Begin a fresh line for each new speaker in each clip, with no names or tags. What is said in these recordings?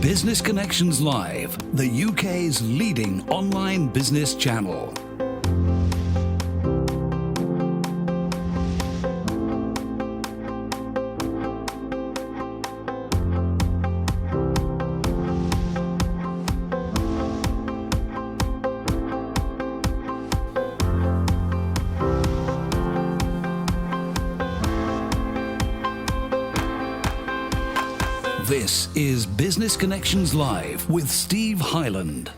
Business Connections Live, the UK's leading online business channel. This is Business Connections Live with Steve Hyland.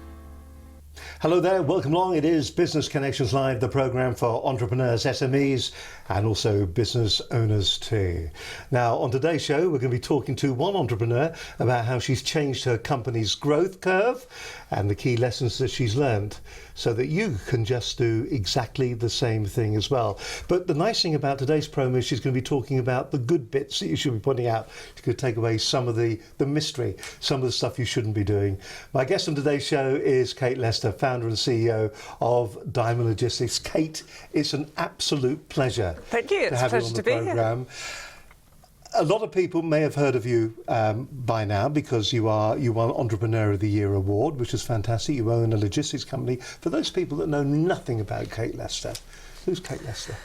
Hello there, welcome along. It is Business Connections Live, the programme for entrepreneurs, SMEs and also business owners too. Now on today's show we're going to be talking to one entrepreneur about how she's changed her company's growth curve and the key lessons that she's learned so that you can just do exactly the same thing as well. But the nice thing about today's promo is she's going to be talking about the good bits that you should be putting out. She's going to take away some of the mystery, some of the stuff you shouldn't be doing. My guest on today's show is Kate Lester, founder and CEO of Diamond Logistics. Kate, it's an absolute pleasure.
Thank you. It's a pleasure to be here.
A lot of people may have heard of you by now because you won Entrepreneur of the Year award, which is fantastic. You own a logistics company. For those people that know nothing about Kate Lester, who's Kate Lester?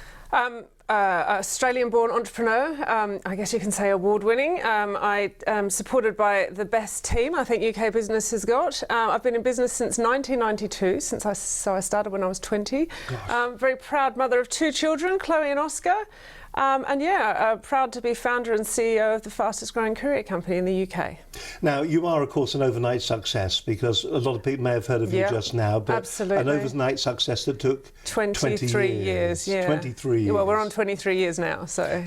Australian-born entrepreneur, I guess you can say award-winning. I am supported by the best team I think UK business has got. I've been in business since 1992, so I started when I was 20. Very proud mother of two children, Chloe and Oscar. Proud to be founder and CEO of the fastest growing courier company in the UK.
Now, you are, of course, an overnight success because a lot of people may have heard of you just now, but
absolutely.
An overnight success that took
23 years. Yeah.
23 years.
Well, we're on 23 years now, so.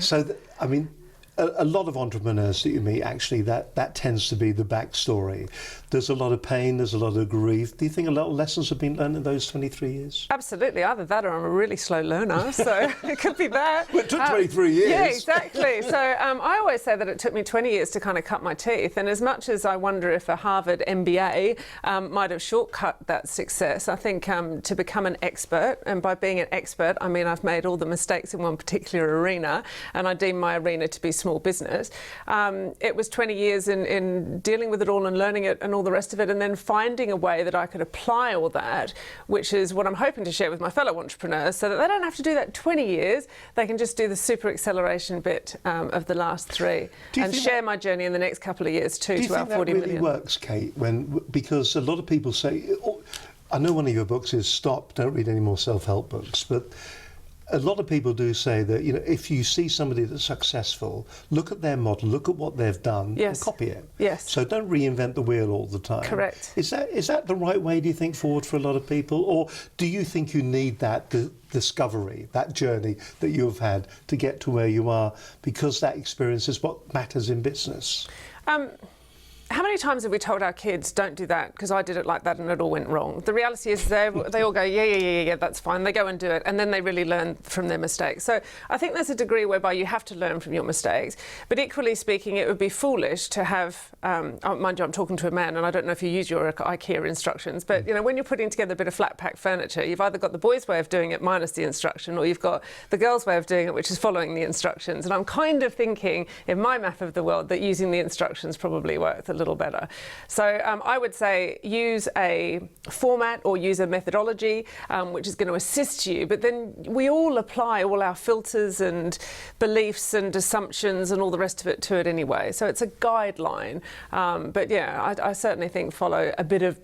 A lot of entrepreneurs that you meet, actually, that tends to be the backstory. There's a lot of pain, there's a lot of grief. Do you think a lot of lessons have been learned in those 23 years?
Absolutely. Either that or I'm a really slow learner, so it could be that.
Well, it took 23 years.
Yeah, exactly. So I always say that it took me 20 years to kind of cut my teeth, and as much as I wonder if a Harvard MBA might have shortcut that success, I think to become an expert, and by being an expert, I mean I've made all the mistakes in one particular arena, and I deem my arena to be small business. It was 20 years in dealing with it all and learning it and all the rest of it, and then finding a way that I could apply all that, which is what I'm hoping to share with my fellow entrepreneurs, so that they don't have to do that 20 years. They can just do the super acceleration bit of the last 3 and share my journey in the next couple of years too to our 40 million.
Do you think that really works, Kate? Because a lot of people say, I know one of your books is Stop, Don't Read Any More Self-Help Books, but a lot of people do say that, if you see somebody that's successful, look at their model, look at what they've done, and copy it.
Yes.
So don't reinvent the wheel all the time.
Correct.
Is that the right way, do you think, forward for a lot of people? Or do you think you need that discovery, that journey that you've had to get to where you are, because that experience is what matters in business?
How many times have we told our kids, don't do that because I did it like that and it all went wrong? The reality is they all go, yeah, that's fine. They go and do it, and then they really learn from their mistakes. So I think there's a degree whereby you have to learn from your mistakes. But equally speaking, it would be foolish to have, mind you, I'm talking to a man, and I don't know if you use your IKEA instructions, but when you're putting together a bit of flat pack furniture, you've either got the boys' way of doing it minus the instruction, or you've got the girls' way of doing it, which is following the instructions. And I'm kind of thinking, in my map of the world, that using the instructions probably works a little better. So I would say use a format or use a methodology which is going to assist you, but then we all apply all our filters and beliefs and assumptions and all the rest of it to it anyway. So it's a guideline, but yeah, I certainly think follow a bit of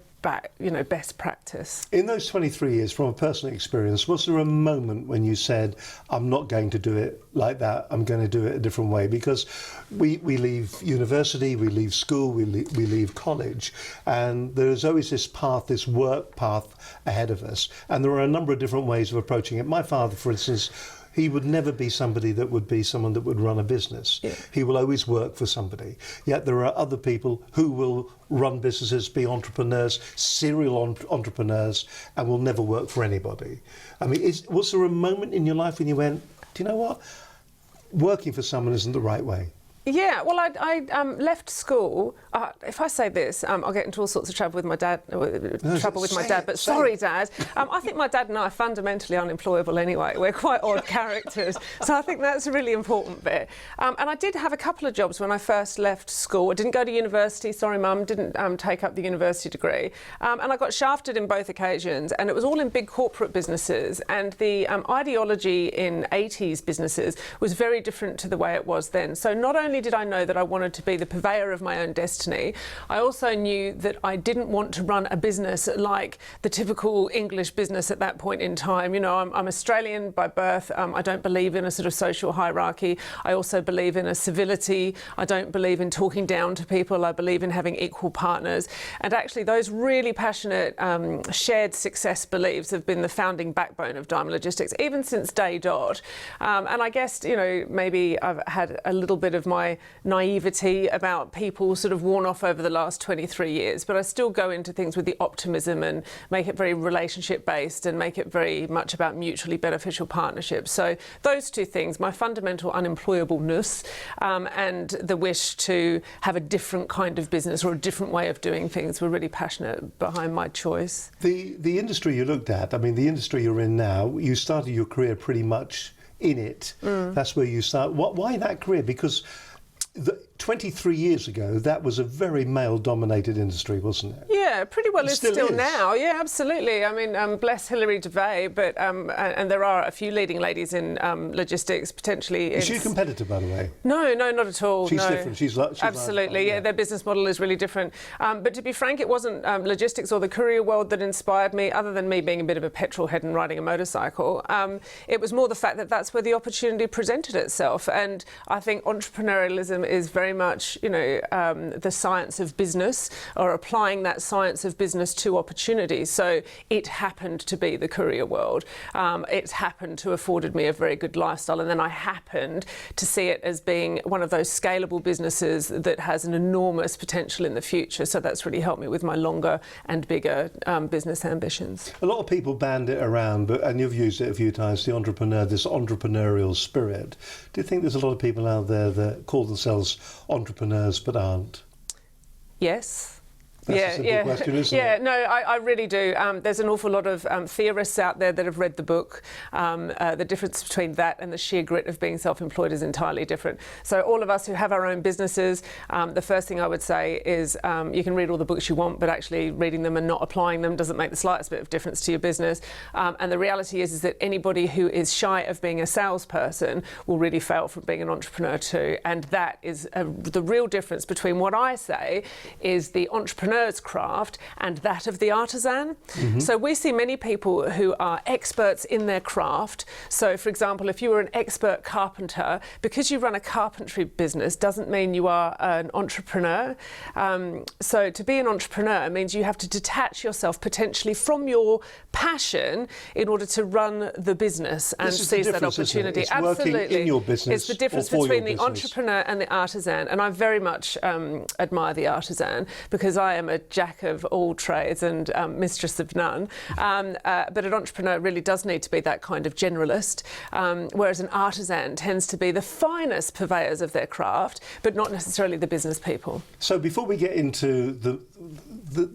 best practice.
In those 23 years, from a personal experience, was there a moment when you said, I'm not going to do it like that, I'm going to do it a different way? Because we leave university, we leave school, we leave college, and there is always this path, this work path ahead of us, and there are a number of different ways of approaching it. My father, for instance, he would never be somebody that would be someone that would run a business. Yeah. He will always work for somebody. Yet there are other people who will run businesses, be entrepreneurs, serial entrepreneurs, and will never work for anybody. I mean, was there a moment in your life when you went, do you know what? Working for someone isn't the right way.
Yeah, well, I left school. If I say this, I'll get into all sorts of trouble with my dad. But sorry, Dad. I think my dad and I are fundamentally unemployable anyway. We're quite odd characters, so I think that's a really important bit. And I did have a couple of jobs when I first left school. I didn't go to university. Sorry, Mum, didn't take up the university degree. And I got shafted in both occasions, and it was all in big corporate businesses. And the ideology in 80s businesses was very different to the way it was then. So not only did I know that I wanted to be the purveyor of my own destiny, I also knew that I didn't want to run a business like the typical English business at that point in time. You know, I'm Australian by birth. I don't believe in a sort of social hierarchy. I also believe in a civility. I don't believe in talking down to people. I believe in having equal partners. And actually those really passionate shared success beliefs have been the founding backbone of Diamond Logistics, even since day dot. And I guess, you know, maybe I've had a little bit of my naivety about people sort of worn off over the last 23 years, but I still go into things with the optimism and make it very relationship based and make it very much about mutually beneficial partnerships. So those two things, my fundamental unemployableness and the wish to have a different kind of business or a different way of doing things, were really passionate behind my choice.
The industry you looked at, I mean, the industry you're in now, you started your career pretty much in it. That's where you start. Why that career? Because 23 years ago, that was a very male-dominated industry, wasn't it?
Yeah, pretty well
It
is
still
still
is.
now. Yeah, absolutely. I mean, bless Hilary Devey, but and there are a few leading ladies in logistics, potentially.
Is she a competitor, by the way?
No, not at all.
She's
no.
different. She's
absolutely. Yeah, their business model is really different. But to be frank, it wasn't logistics or the courier world that inspired me, other than me being a bit of a petrol head and riding a motorcycle. It was more the fact that that's where the opportunity presented itself. And I think entrepreneurialism is very much, you know, the science of business, or applying that science of business to opportunities. So it happened to be the courier world. It happened to afforded me a very good lifestyle, and then I happened to see it as being one of those scalable businesses that has an enormous potential in the future. So that's really helped me with my longer and bigger business ambitions.
A lot of people band it around, and you've used it a few times, the entrepreneur, this entrepreneurial spirit. Do you think there's a lot of people out there that call themselves entrepreneurs but aren't?
Yes.
That's a simple question, isn't it?
Yeah, no, I really do. There's an awful lot of theorists out there that have read the book. The difference between that and the sheer grit of being self-employed is entirely different. So all of us who have our own businesses, the first thing I would say is you can read all the books you want, but actually reading them and not applying them doesn't make the slightest bit of difference to your business. And the reality is that anybody who is shy of being a salesperson will really fail from being an entrepreneur too. And that is the real difference between what I say is the entrepreneur's craft and that of the artisan. So we see many people who are experts in their craft. So for example, if you were an expert carpenter, because you run a carpentry business doesn't mean you are an entrepreneur. So to be an entrepreneur means you have to detach yourself potentially from your passion in order to run the business and seize that opportunity.
It's working in your business.
It's the difference between the entrepreneur and the artisan, and I very much admire the artisan, because I am a jack of all trades and mistress of none. But an entrepreneur really does need to be that kind of generalist, whereas an artisan tends to be the finest purveyors of their craft, but not necessarily the business people.
So before we get into the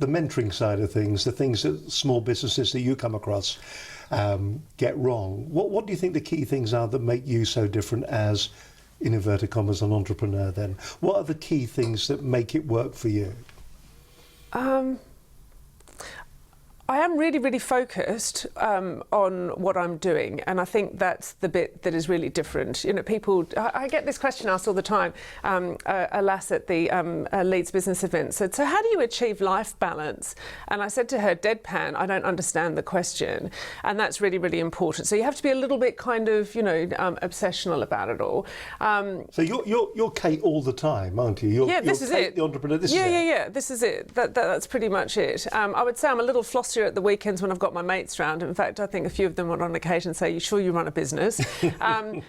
mentoring side of things, the things that small businesses that you come across get wrong, what do you think the key things are that make you so different as, in inverted commas, an entrepreneur then? What are the key things that make it work for you? I am really, really focused on what I'm doing, and I think that's the bit that is really different. You know, people, I get this question asked all the time. A lass at the Leeds business event said, "So how do you achieve life balance?" And I said to her, deadpan, "I don't understand the question," and that's really, really important. So you have to be a little bit kind of, you know, obsessional about it all. So you're Kate all the time, aren't you?
This is
Kate,
it.
The entrepreneur. This
This is it. That's pretty much it. I would say I'm a little floss year at the weekends when I've got my mates round. In fact, I think a few of them would on occasion say, "You sure you run a business?"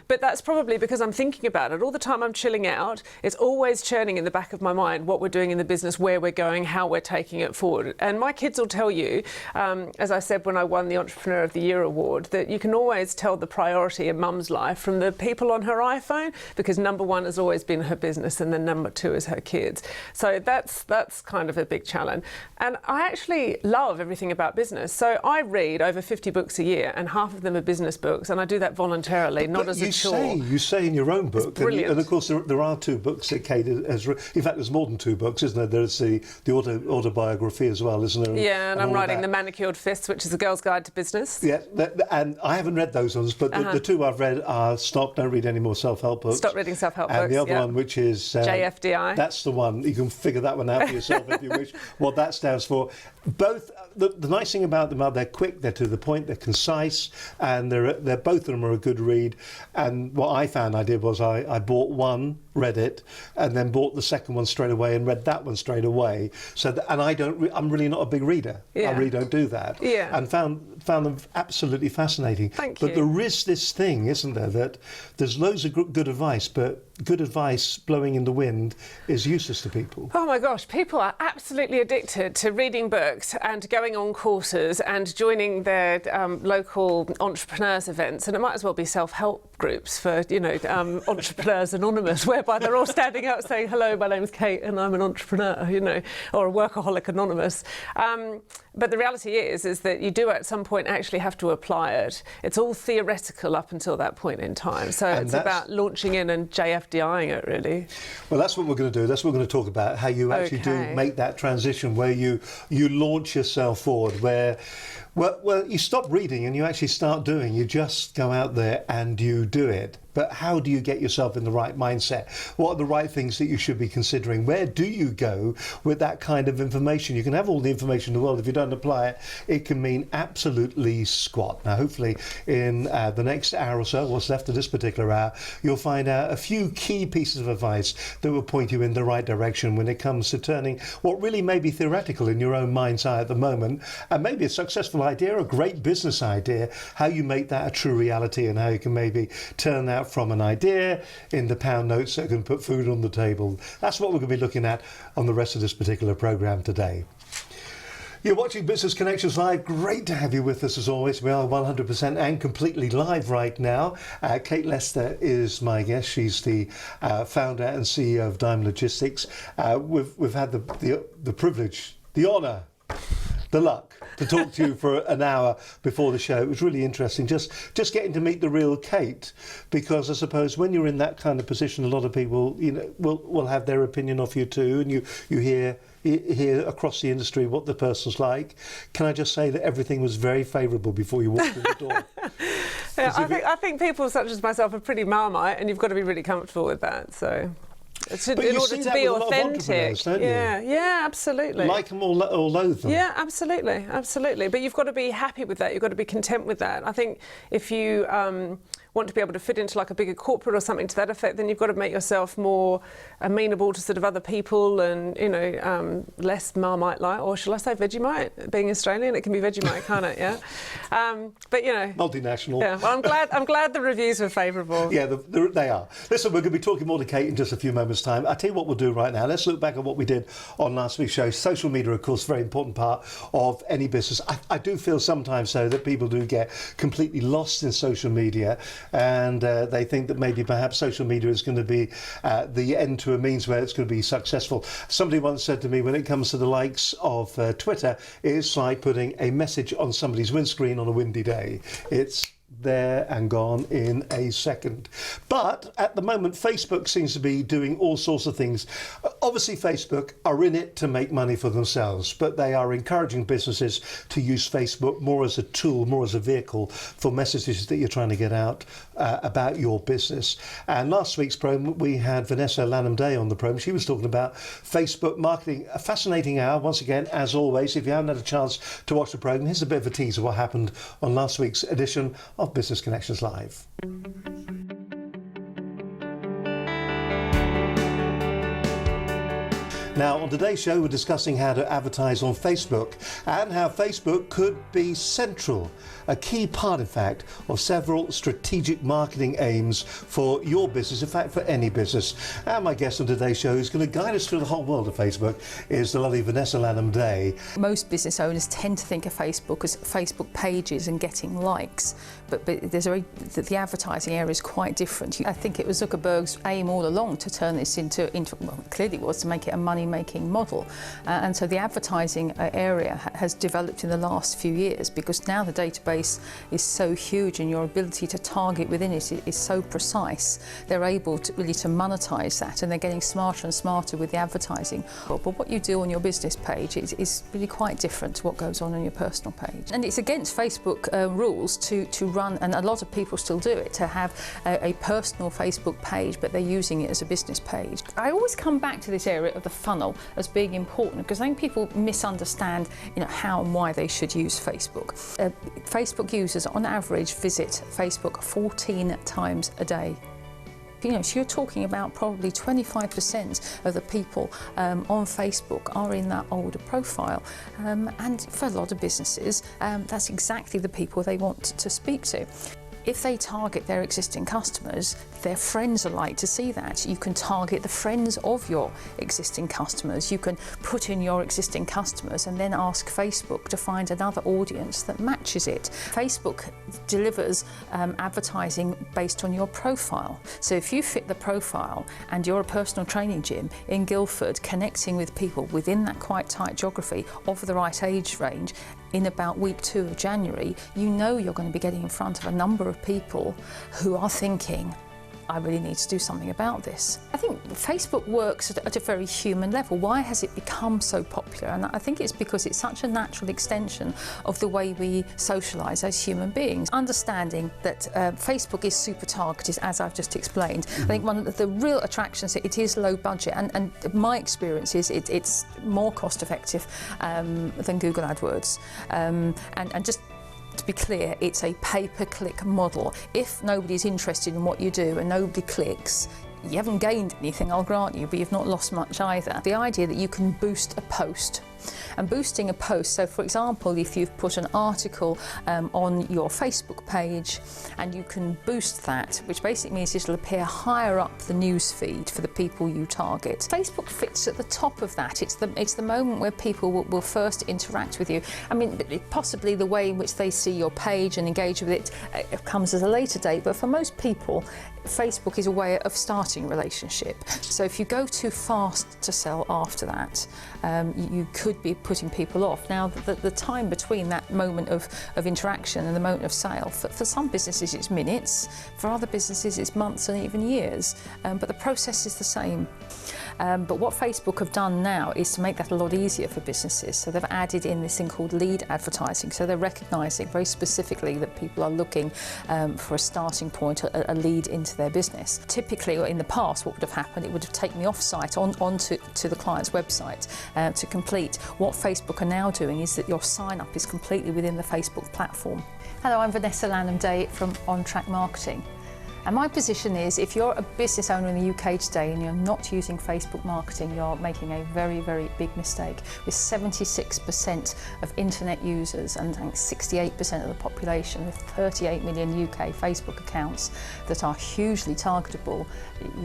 But that's probably because I'm thinking about it all the time. I'm chilling out. It's always churning in the back of my mind what we're doing in the business, where we're going, how we're taking it forward. And my kids will tell you, as I said when I won the Entrepreneur of the Year award, that you can always tell the priority in mum's life from the people on her iPhone, because number one has always been her business and then number two is her kids. So that's kind of a big challenge. And I actually love everything about business. So I read over 50 books a year, and half of them are business books, and I do that voluntarily, not as a chore.
You say in your own book, and of course there are 2 books that Kate has written. In fact, there's more than 2 books, isn't there? There's the autobiography as well, isn't there?
Yeah, and I'm writing The Manicured Fists, which is a girl's guide to business.
Yeah, and I haven't read those ones, but the 2 I've read are Stop, Don't Read Any More Self-Help Books.
Stop reading self-help books.
And the other one, which is
JFDI.
That's the one. You can figure that one out for yourself if you wish, what that stands for. Both, the nice thing about them are they're quick, they're to the point, they're concise, and they're both of them are a good read. And what I found I did was I bought one, read it, and then bought the second one straight away and read that one straight away. So I'm really not a big reader.
Yeah.
I really don't do that.
Yeah.
And found them absolutely fascinating.
Thank you.
But there is this thing, isn't there, that there's loads of good advice, but good advice blowing in the wind is useless to people.
Oh my gosh, people are absolutely addicted to reading books and going on courses and joining their local entrepreneurs events, and it might as well be self-help groups for, Entrepreneurs Anonymous, whereby they're all standing up saying, "Hello, my name's Kate and I'm an entrepreneur," or a Workaholic Anonymous. But the reality is that you do at some point actually have to apply it. It's all theoretical up until that point in time. So it's about launching in and JFDIing it, really.
Well, that's what we're going to do. That's what we're going to talk about, how you actually do make that transition where you launch yourself forward, where you stop reading and you actually start doing. You just go out there and you do it. But how do you get yourself in the right mindset? What are the right things that you should be considering? Where do you go with that kind of information? You can have all the information in the world. If you don't apply it, it can mean absolutely squat. Now, hopefully in the next hour or so, what's left of this particular hour, you'll find out a few key pieces of advice that will point you in the right direction when it comes to turning what really may be theoretical in your own mind's eye at the moment, and maybe a successful idea, a great business idea, how you make that a true reality and how you can maybe turn that from an idea into pound notes that can put food on the table. That's what we're going to be looking at on the rest of this particular programme today. You're watching Business Connections Live. Great to have you with us as always. We are 100% and completely live right now. Kate Lester is my guest. She's the founder and CEO of Dime Logistics. We've had the privilege, the honour, the luck to talk to you for an hour before the show. It was really interesting, just getting to meet the real Kate, because I suppose when you're in that kind of position, a lot of people, will have their opinion of you too, and you hear across the industry what the person's like. Can I just say that everything was very favourable before you walked in the door?
Yeah, I think people such as myself are pretty Marmite, and you've got to be really comfortable with that. So. In order to be authentic,
don't you?
Yeah, absolutely.
Like them or loathe them.
Yeah, absolutely. But you've got to be happy with that. You've got to be content with that. I think if you want to be able to fit into like a bigger corporate or something to that effect, then you've got to make yourself more amenable to sort of other people and, less Marmite-like, or shall I say Vegemite? Being Australian, it can be Vegemite, can't it? Yeah. But,
multinational.
Yeah. Well, I'm glad the reviews were favourable.
Yeah, they are. Listen, we're going to be talking more to Kate in just a few moments' time. I'll tell you what we'll do right now. Let's look back at what we did on last week's show. Social media, of course, a very important part of any business. I do feel sometimes, though, that people do get completely lost in social media, and they think that maybe perhaps social media is going to be the end to a means where it's going to be successful. Somebody once said to me, when it comes to the likes of Twitter, it's like putting a message on somebody's windscreen on a windy day. It's there and gone in a second. But at the moment, Facebook seems to be doing all sorts of things. Obviously, Facebook are in it to make money for themselves, but they are encouraging businesses to use Facebook more as a tool, more as a vehicle for messages that you're trying to get out about your business. And last week's program, we had Vanessa Lanham-Day on the program. She was talking about Facebook marketing. A fascinating hour, once again, as always. If you haven't had a chance to watch the program, here's a bit of a teaser of what happened on last week's edition of Business Connections Live. Now, on today's show, we're discussing how to advertise on Facebook and how Facebook could be central, a key part, in fact, of several strategic marketing aims for your business, in fact, for any business. And my guest on today's show, who's going to guide us through the whole world of Facebook, is the lovely Vanessa Lanham-Day.
Most business owners tend to think of Facebook as Facebook pages and getting likes, but the advertising area is quite different. I think it was Zuckerberg's aim all along to turn this into well, clearly it was to make it a money-making model, and so the advertising area has developed in the last few years because now the database is so huge and your ability to target within it is so precise. They're able to really to monetize that, and they're getting smarter and smarter with the advertising. But what you do on your business page is really quite different to what goes on your personal page. And it's against Facebook rules to run, and a lot of people still do it, to have a personal Facebook page, but they're using it as a business page. I always come back to this area of the funnel as being important because I think people misunderstand, how and why they should use Facebook. Facebook users on average visit Facebook 14 times a day. So you're talking about probably 25% of the people on Facebook are in that older profile. And for a lot of businesses, that's exactly the people they want to speak to. If they target their existing customers, their friends are like to see that. You can target the friends of your existing customers. You can put in your existing customers and then ask Facebook to find another audience that matches it. Facebook delivers advertising based on your profile. So if you fit the profile and you're a personal training gym in Guildford connecting with people within that quite tight geography of the right age range, in about week 2 of January, you're going to be getting in front of a number of people who are thinking, I really need to do something about this. I think Facebook works at a very human level. Why has it become so popular? And I think it's because it's such a natural extension of the way we socialise as human beings. Understanding that Facebook is super targeted, as I've just explained. I think one of the real attractions, it is low budget, and my experience is it's more cost effective than Google AdWords. And just to be clear, it's a pay-per-click model. If nobody's interested in what you do and nobody clicks, you haven't gained anything, I'll grant you, but you've not lost much either. The idea that you can boost a post. And boosting a post, so for example, if you've put an article on your Facebook page and you can boost that, which basically means it'll appear higher up the news feed for the people you target. Facebook fits at the top of that. It's the moment where people will first interact with you. I mean, possibly the way in which they see your page and engage with it comes at a later date, but for most people, Facebook is a way of starting a relationship. So if you go too fast to sell after that, you could be putting people off. Now, the time between that moment of interaction and the moment of sale, for some businesses it's minutes, for other businesses it's months and even years, but the process is the same. But what Facebook have done now is to make that a lot easier for businesses. So they've added in this thing called lead advertising. So they're recognising very specifically that people are looking for a starting point, a lead into their business. Typically, or in the past, what would have happened, it would have taken me off-site onto the client's website to complete. What Facebook are now doing is that your sign-up is completely within the Facebook platform. Hello, I'm Vanessa Lanham-Day from On Track Marketing. And my position is, if you're a business owner in the UK today and you're not using Facebook marketing, you're making a very, very big mistake. With 76% of internet users and 68% of the population, with 38 million UK Facebook accounts that are hugely targetable,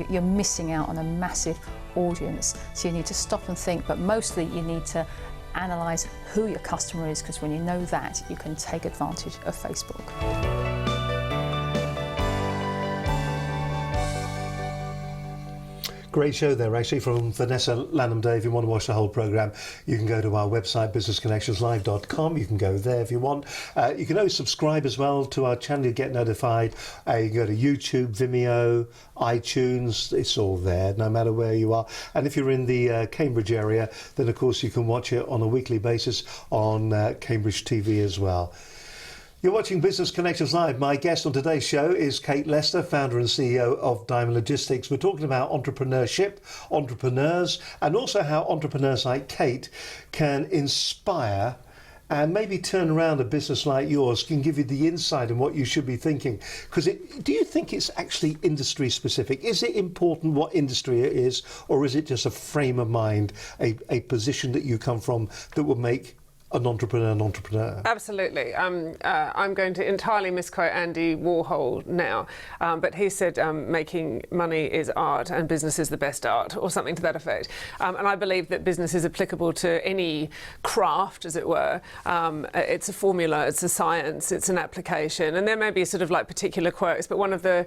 you're missing out on a massive audience. So you need to stop and think, but mostly you need to analyse who your customer is, because when you know that, you can take advantage of Facebook.
Great show there, actually, from Vanessa Lanham-Day. If you want to watch the whole programme, you can go to our website, businessconnectionslive.com. You can go there if you want. You can always subscribe as well to our channel to get notified. You can go to YouTube, Vimeo, iTunes. It's all there, no matter where you are. And if you're in the Cambridge area, then, of course, you can watch it on a weekly basis on Cambridge TV as well. You're watching Business Connections Live. My guest on today's show is Kate Lester, founder and CEO of Diamond Logistics. We're talking about entrepreneurship, entrepreneurs, and also how entrepreneurs like Kate can inspire and maybe turn around a business like yours, can give you the insight on what you should be thinking? Because do you think it's actually industry specific? Is it important what industry it is, or is it just a frame of mind, a position that you come from that will make an entrepreneur an entrepreneur?
Absolutely. I'm going to entirely misquote Andy Warhol now, but he said making money is art and business is the best art, or something to that effect. And I believe that business is applicable to any craft, as it were. It's a formula, it's a science, it's an application, and there may be sort of like particular quirks, but one of the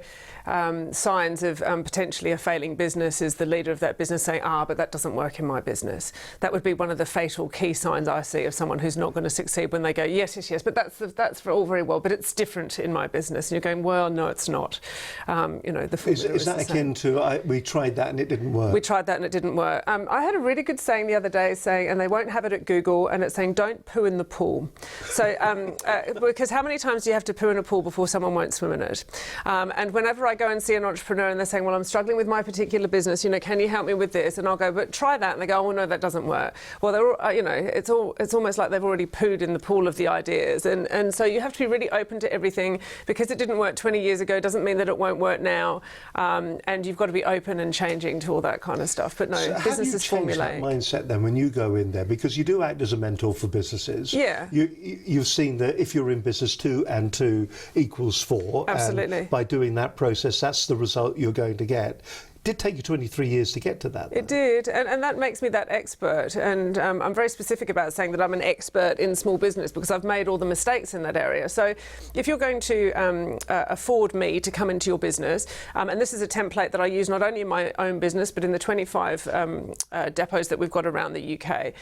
signs of potentially a failing business is the leader of that business saying, but that doesn't work in my business. That would be one of the fatal key signs I see of someone who's not going to succeed, when they go, yes, but that's for all very well, but it's different in my business. And you're going, well, no, it's not. The formula
is that akin to we tried that and it didn't work?
We tried that and it didn't work. I had a really good saying the other day saying, and they won't have it at Google, and it's saying, don't poo in the pool. So, because how many times do you have to poo in a pool before someone won't swim in it? And whenever I go and see an entrepreneur and they're saying, well, I'm struggling with my particular business, can you help me with this? And I'll go, but try that. And they go, oh, no, that doesn't work. Well, they're, it's almost like they've already pooed in the pool of the ideas. And so you have to be really open to everything. Because it didn't work 20 years ago doesn't mean that it won't work now. And you've got to be open and changing to all that kind of stuff. But no,
so
business is formulaic.
How do you change that mindset then when you go in there? Because you do act as a mentor for businesses.
Yeah.
You've seen that if you're in business 2 and 2 equals 4.
Absolutely.
And by doing that process, that's the result you're going to get. It did take you 23 years to get to that, though.
It did, and that makes me that expert. And I'm very specific about saying that I'm an expert in small business because I've made all the mistakes in that area. So if you're going to afford me to come into your business, and this is a template that I use not only in my own business but in the 25 depots that we've got around the UK.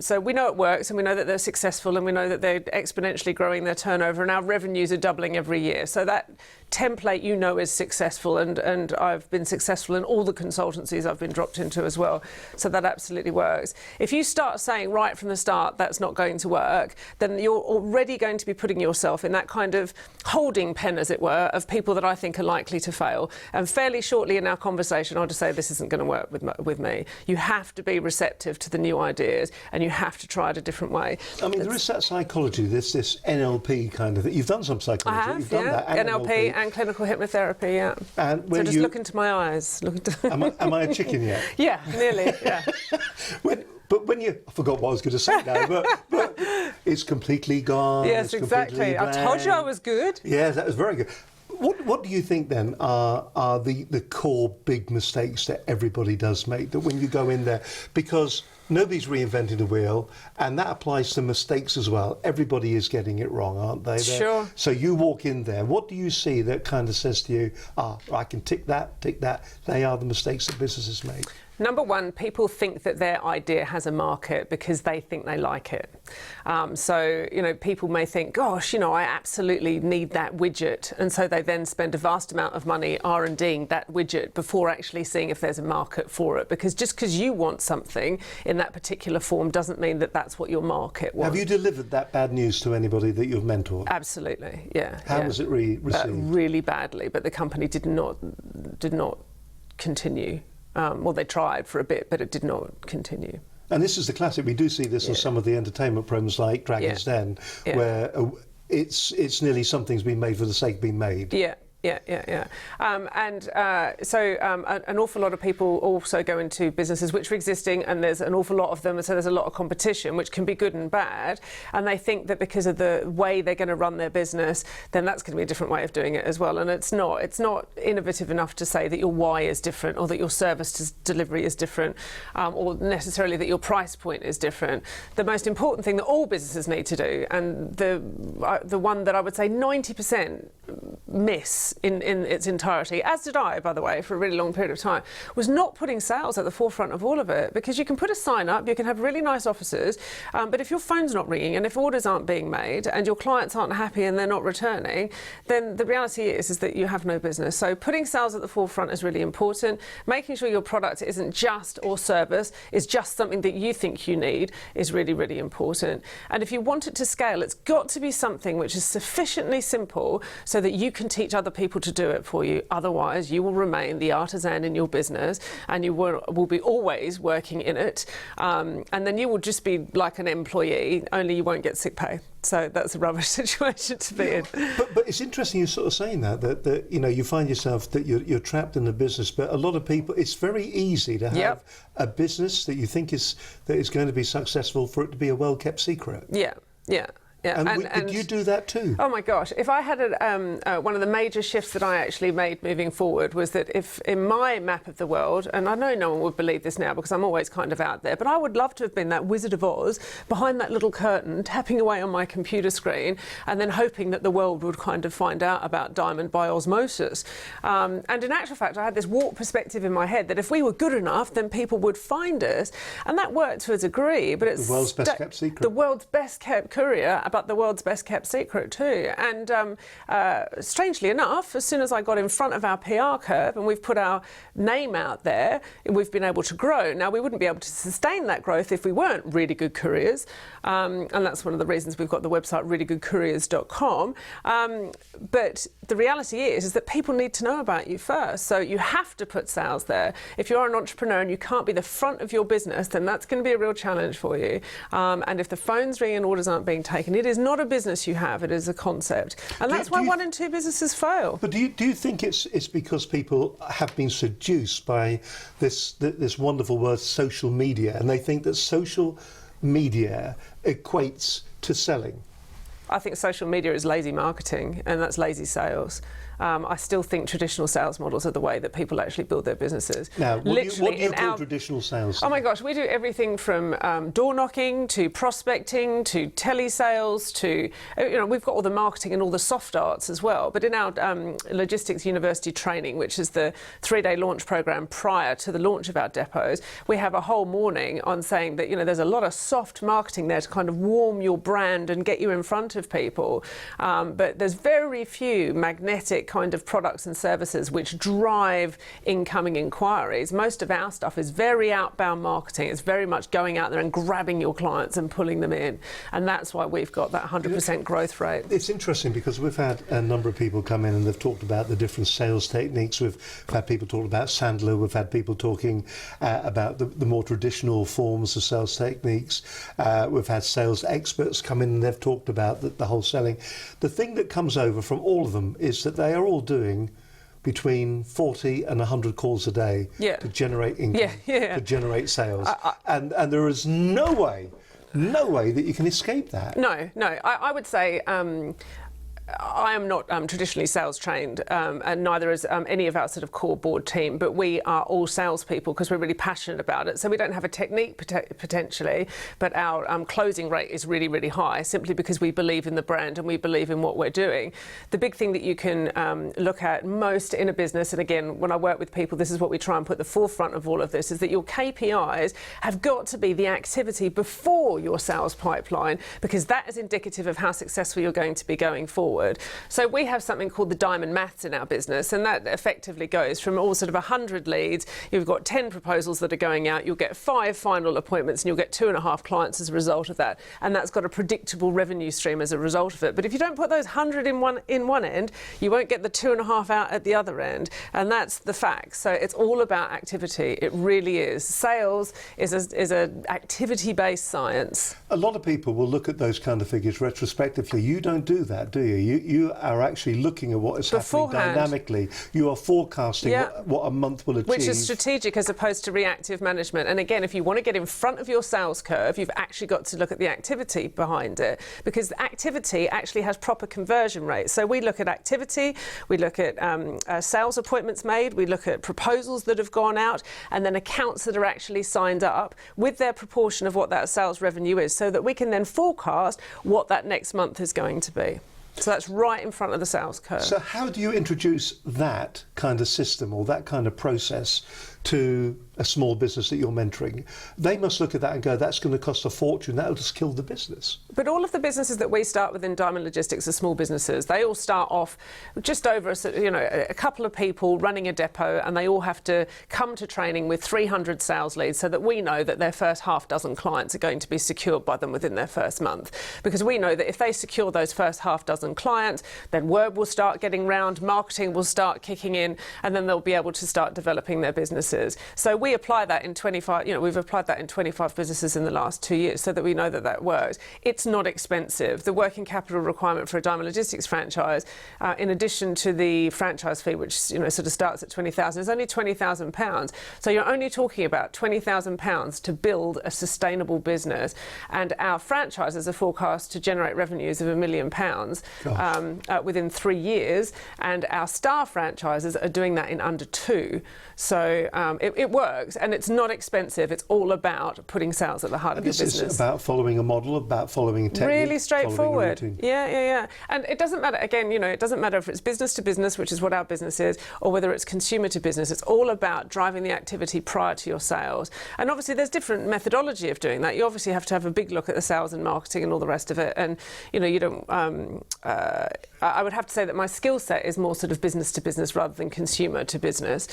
So we know it works, and we know that they're successful, and we know that they're exponentially growing their turnover, and our revenues are doubling every year. So that template is successful, and I've been successful in all the consultancies I've been dropped into as well. So that absolutely works. If you start saying right from the start that's not going to work, then you're already going to be putting yourself in that kind of holding pen, as it were, of people that I think are likely to fail. And fairly shortly in our conversation, I'll just say this isn't going to work with me. You have to be receptive to the new ideas, and you have to try it a different way.
I mean, there is that psychology, this NLP kind of thing. You've done some psychology.
I have,
You've done that.
NLP and clinical hypnotherapy, yeah.
And
so just look into my eyes.
Am I a chicken yet?
Yeah, nearly, yeah.
But when I forgot what I was going to say now, but it's completely gone.
Yes, exactly. I told you I was good.
Yeah, that was very good. What do you think then are the core big mistakes that everybody does make, that when you go in there, because nobody's reinventing the wheel, and that applies to mistakes as well. Everybody is getting it wrong, aren't they?
Sure.
So you walk in there, what do you see that kind of says to you, I can tick that, they are the mistakes that businesses make?
Number one, people think that their idea has a market because they think they like it. So, people may think, gosh, I absolutely need that widget. And so they then spend a vast amount of money R&Ding that widget before actually seeing if there's a market for it. Because just because you want something in that particular form doesn't mean that that's what your market wants.
Have you delivered that bad news to anybody that you've mentored?
Absolutely, yeah.
How was it received?
Really badly, but the company did not continue. Well, they tried for a bit, but it did not continue.
And this is the classic. We do see this in some of the entertainment programs like Dragon's Den, where it's nearly something's been made for the sake of being made.
Yeah. So an awful lot of people also go into businesses which are existing, and there's an awful lot of them, so there's a lot of competition, which can be good and bad, and they think that because of the way they're going to run their business, then that's going to be a different way of doing it as well, and it's not innovative enough to say that your why is different, or that your service delivery is different, or necessarily that your price point is different. The most important thing that all businesses need to do, and the one that I would say 90% miss in its entirety, as did I, by the way, for a really long period of time, was not putting sales at the forefront of all of it. Because you can put a sign up, you can have really nice offices, but if your phone's not ringing and if orders aren't being made and your clients aren't happy and they're not returning, then the reality is that you have no business. So putting sales at the forefront is really important. Making sure your product isn't just, or service is just something that you think you need, is really, really important. And if you want it to scale, it's got to be something which is sufficiently simple so that you can teach other people people to do it for you. Otherwise, you will remain the artisan in your business, and you will be always working in it. And then you will just be like an employee, only you won't get sick pay. So that's a rubbish situation to be in.
But it's interesting you're sort of saying that you know, you find yourself that you're trapped in the business, but a lot of people, it's very easy to have a business that you think is going to be successful for it to be a well-kept secret.
Yeah.
And you do that too?
Oh my gosh, if I had one of the major shifts that I actually made moving forward was that if in my map of the world, and I know no one would believe this now because I'm always kind of out there, but I would love to have been that Wizard of Oz behind that little curtain, tapping away on my computer screen and then hoping that the world would kind of find out about Diamond by osmosis. And in actual fact, I had this warped perspective in my head that if we were good enough, then people would find us. And that worked to a degree, but it's
the world's best kept secret.
The world's best kept courier, but the world's best kept secret too. And strangely enough, as soon as I got in front of our PR curve and we've put our name out there, we've been able to grow. Now, we wouldn't be able to sustain that growth if we weren't really good couriers. And that's one of the reasons we've got the website reallygoodcouriers.com. But the reality is that people need to know about you first. So you have to put sales there. If you're an entrepreneur and you can't be the front of your business, then that's going to be a real challenge for you. And if the phone's ringing and orders aren't being taken, it is not a business you have, it is a concept. And that's why 1 in 2 businesses fail.
But do you think it's because people have been seduced by this wonderful word social media, and they think that social media equates to selling?
I think social media is lazy marketing, and that's lazy sales. I still think traditional sales models are the way that people actually build their businesses.
Now, what do you call traditional sales?
Oh my gosh, we do everything from door knocking to prospecting to telesales to, you know, we've got all the marketing and all the soft arts as well. But in our Logistics University training, which is the 3-day launch program prior to the launch of our depots, we have a whole morning on saying that, you know, there's a lot of soft marketing there to kind of warm your brand and get you in front of people. But there's very few magnetic kind of products and services which drive incoming inquiries. Most of our stuff is very outbound marketing. It's very much going out there and grabbing your clients and pulling them in. And that's why we've got that 100% growth rate.
It's interesting because we've had a number of people come in and they've talked about the different sales techniques. We've had people talk about Sandler. We've had people talking about the more traditional forms of sales techniques. We've had sales experts come in and they've talked about the whole selling. The thing that comes over from all of them is that they are all doing between 40 and 100 calls a day to generate income, to generate sales. And there is no way that you can escape that.
No. I would say I am not traditionally sales trained, and neither is any of our sort of core board team, but we are all salespeople because we're really passionate about it. So we don't have a technique potentially, but our closing rate is really, really high simply because we believe in the brand and we believe in what we're doing. The big thing that you can look at most in a business, and again, when I work with people, this is what we try and put at the forefront of all of this, is that your KPIs have got to be the activity before your sales pipeline, because that is indicative of how successful you're going to be going forward. So we have something called the diamond maths in our business, and that effectively goes from all sort of 100 leads, you've got 10 proposals that are going out, you'll get 5 final appointments, and you'll get 2.5 clients as a result of that. And that's got a predictable revenue stream as a result of it. But if you don't put those 100 in one end, you won't get the 2.5 out at the other end. And that's the fact. So it's all about activity. It really is. Sales is an activity-based science.
A lot of people will look at those kind of figures retrospectively. You don't do that, do you? You are actually looking at what is happening dynamically. You are forecasting what a month will achieve.
Which is strategic as opposed to reactive management. And again, if you want to get in front of your sales curve, you've actually got to look at the activity behind it, because activity actually has proper conversion rates. So we look at activity, we look at sales appointments made, we look at proposals that have gone out, and then accounts that are actually signed up with their proportion of what that sales revenue is, so that we can then forecast what that next month is going to be. So that's right in front of the sales curve.
So how do you introduce that kind of system or that kind of process to a small business that you're mentoring, they must look at that and go, that's going to cost a fortune, that'll just kill the business.
But all of the businesses that we start with in Diamond Logistics are small businesses. They all start off just over a couple of people running a depot, and they all have to come to training with 300 sales leads so that we know that their first half dozen clients are going to be secured by them within their first month. Because we know that if they secure those first half dozen clients, then word will start getting round, marketing will start kicking in, and then they'll be able to start developing their businesses. So we apply that in 25, we've applied that in 25 businesses in the last 2 years so that we know that that works. It's not expensive. The working capital requirement for a Diamond Logistics franchise, in addition to the franchise fee, which sort of starts at 20,000, is only £20,000. So you're only talking about £20,000 to build a sustainable business, and our franchises are forecast to generate revenues of £1 million within 3 years, and our star franchises are doing that in under 2. So it works, and it's not expensive. It's all about putting sales at the heart of your business.
It's about following a model, about following a technique.
Really straightforward.
Yeah.
And it doesn't matter, again, it doesn't matter if it's business to business, which is what our business is, or whether it's consumer to business. It's all about driving the activity prior to your sales. And obviously there's different methodology of doing that. You obviously have to have a big look at the sales and marketing and all the rest of it. And, you don't, I would have to say that my skill set is more sort of business to business rather than consumer to business.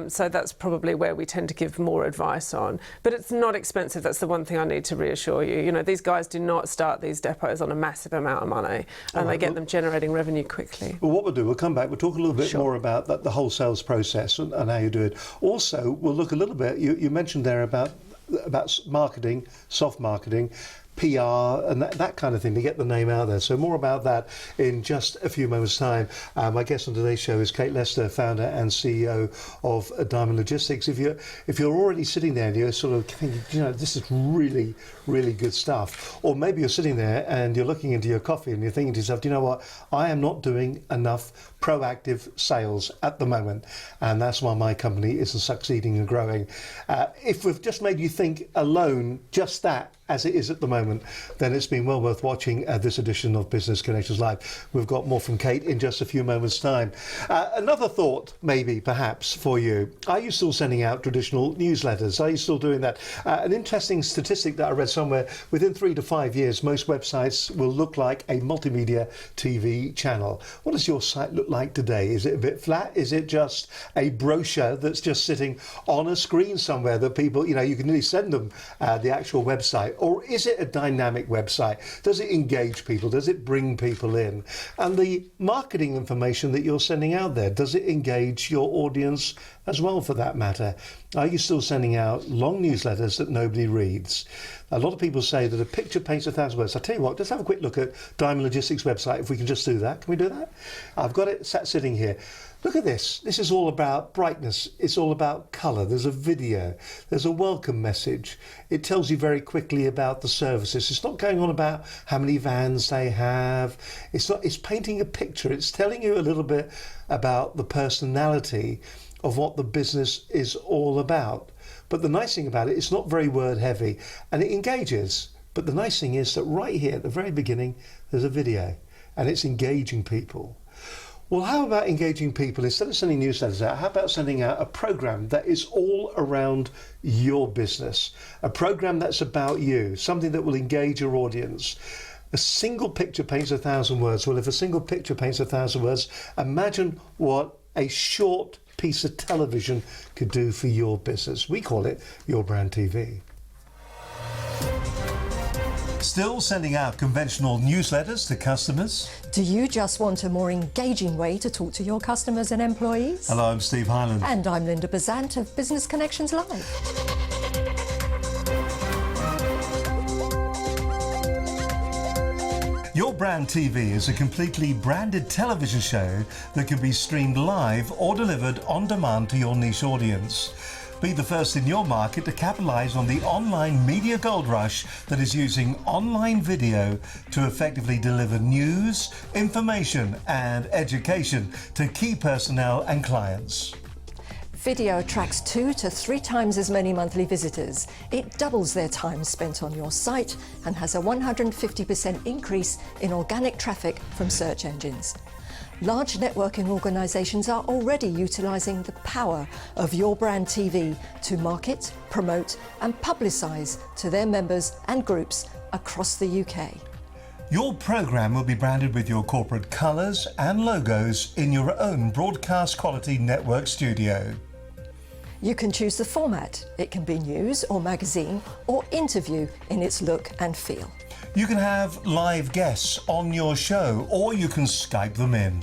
So that's probably where we tend to give more advice on. But it's not expensive. That's the one thing I need to reassure you. These guys do not start these depots on a massive amount of money, and they get them generating revenue quickly.
Well, what we'll do, we'll come back, we'll talk a little bit more about the whole sales process and how you do it. Also, we'll look a little bit, you mentioned there about marketing, soft marketing, PR and that kind of thing to get the name out there. So more about that in just a few moments' time. My guest on today's show is Kate Lester, founder and CEO of Diamond Logistics. If you're already sitting there and you're sort of thinking, this is really, really good stuff, or maybe you're sitting there and you're looking into your coffee and you're thinking to yourself, do you know what, I am not doing enough proactive sales at the moment, and that's why my company isn't succeeding and growing. If we've just made you think alone, just that, as it is at the moment, then it's been well worth watching this edition of Business Connections Live. We've got more from Kate in just a few moments' time. Another thought, maybe, perhaps, for you. Are you still sending out traditional newsletters? Are you still doing that? An interesting statistic that I read somewhere, within 3 to 5 years, most websites will look like a multimedia TV channel. What does your site look like today? Is it a bit flat? Is it just a brochure that's just sitting on a screen somewhere that people, you can really send them the actual website? Or is it a dynamic website? Does it engage people? Does it bring people in? And the marketing information that you're sending out there, does it engage your audience as well, for that matter? Are you still sending out long newsletters that nobody reads? A lot of people say that a picture paints 1,000 words. I'll tell you what, let's have a quick look at Diamond Logistics website, if we can just do that. Can we do that? I've got it sitting here. Look at this. This is all about brightness. It's all about colour. There's a video. There's a welcome message. It tells you very quickly about the services. It's not going on about how many vans they have. It's painting a picture. It's telling you a little bit about the personality of what the business is all about. But the nice thing about it, it's not very word heavy, and it engages. But the nice thing is that right here at the very beginning, there's a video, and it's engaging people. Well, how about engaging people? Instead of sending newsletters out, how about sending out a program that is all around your business? A program that's about you, something that will engage your audience. A single picture paints 1,000 words. Well, if a single picture paints 1,000 words, imagine what a short piece of television could do for your business. We call it Your Brand TV. Still sending out conventional newsletters to customers?
Do you just want a more engaging way to talk to your customers and employees?
Hello, I'm Steve Hyland.
And I'm Linda Bazant of Business Connections Live.
Your Brand TV is a completely branded television show that can be streamed live or delivered on demand to your niche audience. Be the first in your market to capitalise on the online media gold rush that is using online video to effectively deliver news, information and education to key personnel and clients.
Video attracts 2 to 3 times as many monthly visitors. It doubles their time spent on your site and has a 150% increase in organic traffic from search engines. Large networking organisations are already utilising the power of Your Brand TV to market, promote and publicise to their members and groups across the UK.
Your programme will be branded with your corporate colours and logos in your own broadcast quality network studio.
You can choose the format. It can be news or magazine or interview in its look and feel.
You can have live guests on your show, or you can Skype them in.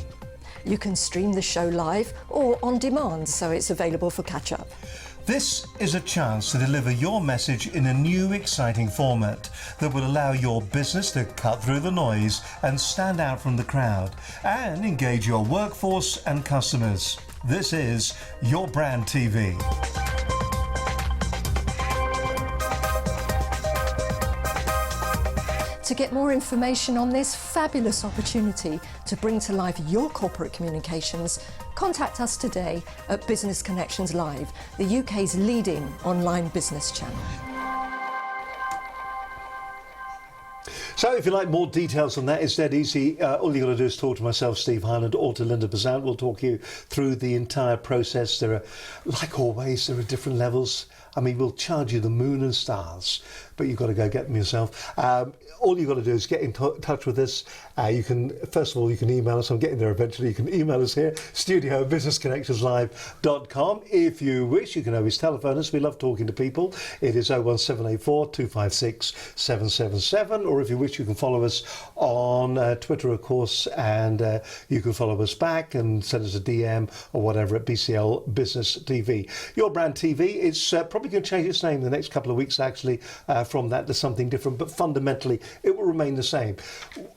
You can stream the show live or on demand, so it's available for catch-up.
This is a chance to deliver your message in a new, exciting format that will allow your business to cut through the noise and stand out from the crowd and engage your workforce and customers. This is Your Brand TV.
To get more information on this fabulous opportunity to bring to life your corporate communications, contact us today at Business Connections Live, the UK's leading online business channel.
So if you like more details on that, it's dead easy. All you've got to do is talk to myself, Steve Hyland, or to Linda Bazant. We'll talk you through the entire process. There are, like always, there are different levels. I mean, we'll charge you the moon and stars, but you've got to go get them yourself. All you've got to do is get in touch with us. You can, first of all, you can email us. I'm getting there eventually. You can email us here, studio@businessconnectionslive.com. If you wish, you can always telephone us. We love talking to people. It is 01784 256 777. Or if you wish, you can follow us on Twitter, of course, and you can follow us back and send us a DM or whatever at BCL Business TV. Your Brand TV is probably going to change its name in the next couple of weeks, actually, from that to something different, but fundamentally it will remain the same.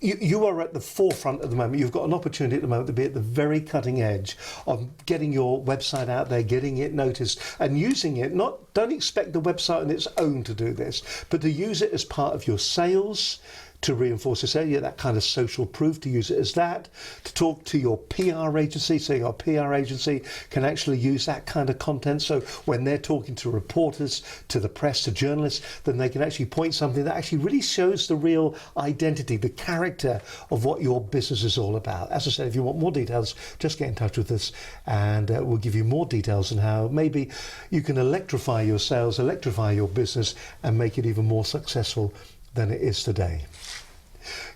You are at the forefront at the moment. You've got an opportunity at the moment to be at the very cutting edge of getting your website out there, getting it noticed and using it. Don't expect the website on its own to do this, but to use it as part of your sales, to reinforce this area, that kind of social proof, to use it as that, to talk to your PR agency, so your PR agency can actually use that kind of content, so when they're talking to reporters, to the press, to journalists, then they can actually point something that actually really shows the real identity, the character of what your business is all about. As I said, if you want more details, just get in touch with us and we'll give you more details on how maybe you can electrify your sales, electrify your business and make it even more successful than it is today.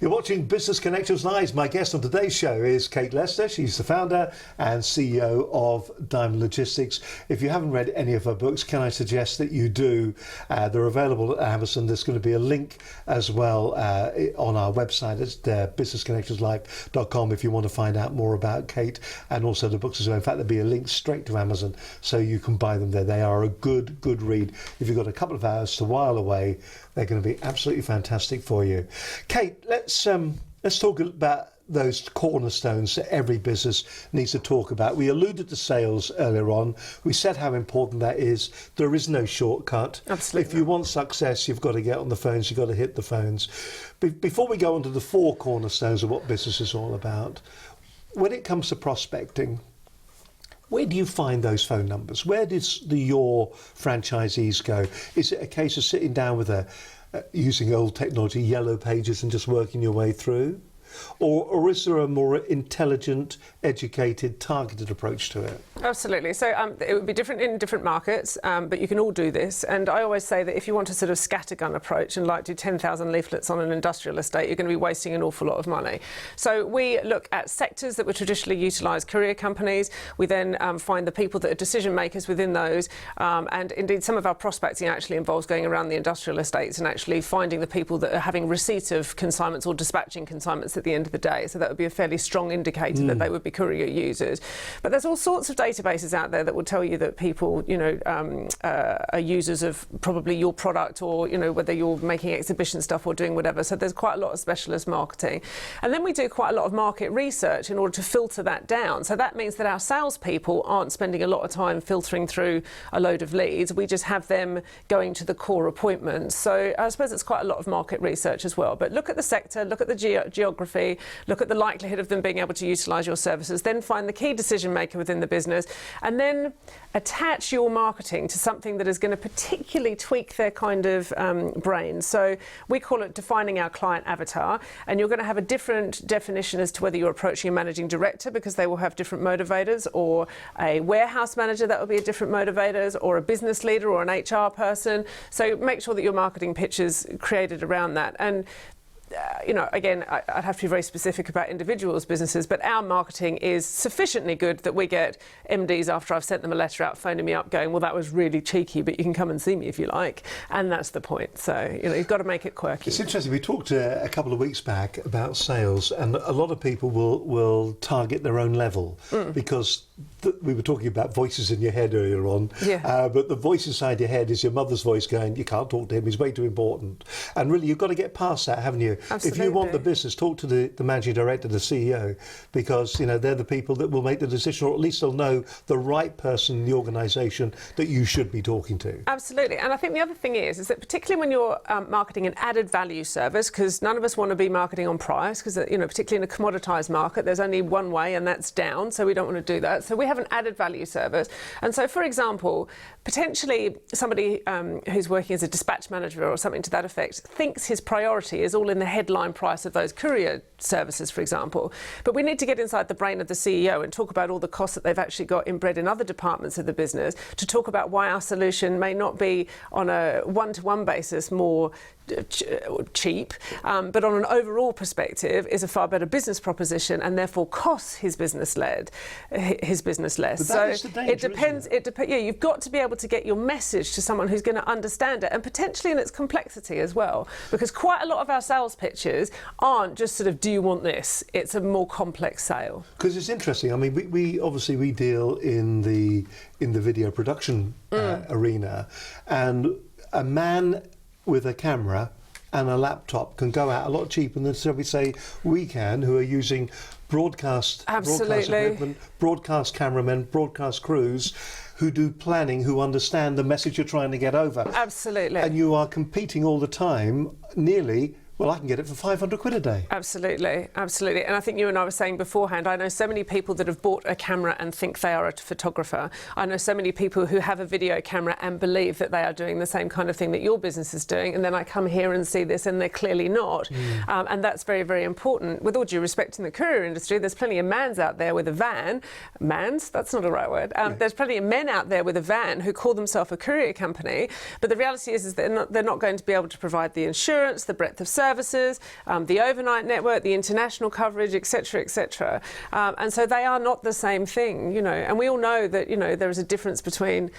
You're watching Business Connections Live. My guest on today's show is Kate Lester. She's the founder and CEO of Diamond Logistics. If you haven't read any of her books, can I suggest that you do? They're available at Amazon. There's going to be a link as well on our website at businessconnectionslive.com if you want to find out more about Kate and also the books as well. In fact, there'll be a link straight to Amazon so you can buy them there. They are a good read. If you've got a couple of hours to while away, they're going to be absolutely fantastic for you. Kate, let's talk about those cornerstones that every business needs to talk about. We alluded to sales earlier on. We said how important that is. There is no shortcut.
Absolutely.
If you want success, you've got to get on the phones, you've got to hit the phones. Before we go on to the four cornerstones of what business is all about, when it comes to prospecting, where do you find those phone numbers? Where does your franchisees go? Is it a case of sitting down with using old technology, yellow pages, and just working your way through? Or is there a more intelligent, educated, targeted approach to it?
Absolutely. So it would be different in different markets, but you can all do this. And I always say that if you want a sort of scattergun approach and like do 10,000 leaflets on an industrial estate, you're going to be wasting an awful lot of money. So we look at sectors that would traditionally utilise courier companies. We then find the people that are decision makers within those. And indeed, some of our prospecting actually involves going around the industrial estates and actually finding the people that are having receipt of consignments or dispatching consignments at the end of the day. So that would be a fairly strong indicator that they would be courier users. But there's all sorts of databases out there that will tell you that people, are users of probably your product, or, whether you're making exhibition stuff or doing whatever. So there's quite a lot of specialist marketing. And then we do quite a lot of market research in order to filter that down. So that means that our salespeople aren't spending a lot of time filtering through a load of leads. We just have them going to the core appointments. So I suppose it's quite a lot of market research as well. But look at the sector, look at the geography, demography, look at the likelihood of them being able to utilise your services, then find the key decision maker within the business, and then attach your marketing to something that is going to particularly tweak their kind of brain. So we call it defining our client avatar, and you're going to have a different definition as to whether you're approaching a managing director, because they will have different motivators, or a warehouse manager, that will be a different motivators, or a business leader or an HR person. So make sure that your marketing pitch is created around that. And again, I'd have to be very specific about individuals' businesses, but our marketing is sufficiently good that we get MDs, after I've sent them a letter out, phoning me up going, well, that was really cheeky, but you can come and see me if you like. And that's the point. So, you've got to make it quirky.
It's interesting. We talked a couple of weeks back about sales, and a lot of people will target their own level because we were talking about voices in your head earlier on.
Yeah.
But the voice inside your head is your mother's voice going, you can't talk to him, he's way too important. And really, you've got to get past that, haven't you?
Absolutely.
If you want the business, talk to the managing director, the CEO, because they're the people that will make the decision, or at least they'll know the right person in the organisation that you should be talking to.
Absolutely. And I think the other thing is that particularly when you're marketing an added value service, because none of us want to be marketing on price, because particularly in a commoditised market, there's only one way, and that's down. So we don't want to do that. So we have an added value service. And so, for example, potentially somebody who's working as a dispatch manager or something to that effect thinks his priority is all in the headline price of those courier services, for example. But we need to get inside the brain of the CEO and talk about all the costs that they've actually got inbred in other departments of the business, to talk about why our solution may not be on a one-to-one basis more cheap, but on an overall perspective is a far better business proposition, and therefore costs his business less.
But
So
that is the danger,
it depends. Yeah, you've got to be able to get your message to someone who's going to understand it, and potentially in its complexity as well, because quite a lot of our sales pitches aren't just sort of, do you want this? It's a more complex sale.
Because it's interesting. I mean, we obviously deal in the video production arena, and a man with a camera and a laptop can go out a lot cheaper than, shall we say, we can, who are using broadcast equipment, broadcast cameramen, broadcast crews, who do planning, who understand the message you're trying to get over.
Absolutely.
And you are competing all the time, nearly. Well, I can get it for 500 quid a day.
Absolutely, absolutely. And I think you and I were saying beforehand, I know so many people that have bought a camera and think they are a photographer. I know so many people who have a video camera and believe that they are doing the same kind of thing that your business is doing, and then I come here and see this and they're clearly not. And that's very, very important. With all due respect in the courier industry, there's plenty of mans out there with a van. Mans? That's not a right word. There's plenty of men out there with a van who call themselves a courier company, but the reality is they're not going to be able to provide the insurance, the breadth of services, the overnight network, the international coverage, etc., etc. And so they are not the same thing, and we all know that, there is a difference between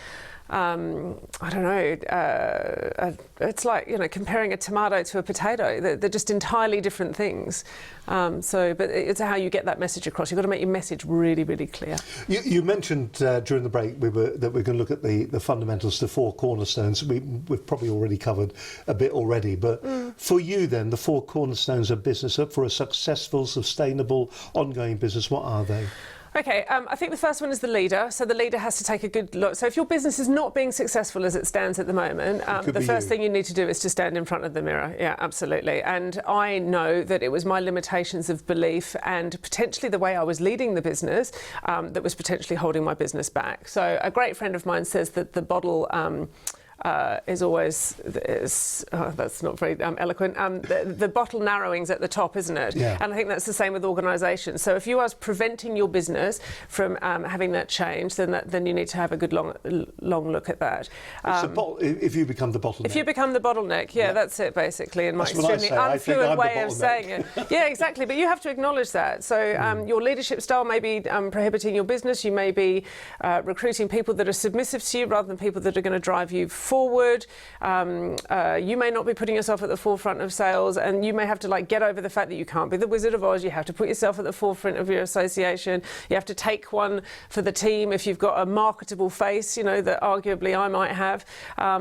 it's like, comparing a tomato to a potato. They're just entirely different things. But it's how you get that message across. You've got to make your message really, really clear.
You mentioned during the break that we're going to look at the fundamentals, the four cornerstones. We've probably already covered a bit already, but for you then, the four cornerstones of business for a successful, sustainable, ongoing business, what are they?
Okay, I think the first one is the leader. So the leader has to take a good look. So if your business is not being successful as it stands at the moment, the first thing you need to do is to stand in front of the mirror. Yeah, absolutely. And I know that it was my limitations of belief and potentially the way I was leading the business that was potentially holding my business back. So a great friend of mine says that the bottle is always, that's not very eloquent, the bottle narrowing's at the top, isn't it?
Yeah.
And I think that's the same with organisations. So if you are preventing your business from having that change, then you need to have a good long look at that.
If you become the bottleneck.
If you become the bottleneck, yeah, that's it basically, in my
That's what I
extremely
say. I think
unfluent
I'm
way
the
of saying it. Yeah, exactly, but you have to acknowledge that. So your leadership style may be prohibiting your business. You may be recruiting people that are submissive to you rather than people that are going to drive you forward. You may not be putting yourself at the forefront of sales, and you may have to get over the fact that you can't be the Wizard of Oz. You have to put yourself at the forefront of your association. You have to take one for the team if you've got a marketable face, that arguably I might have.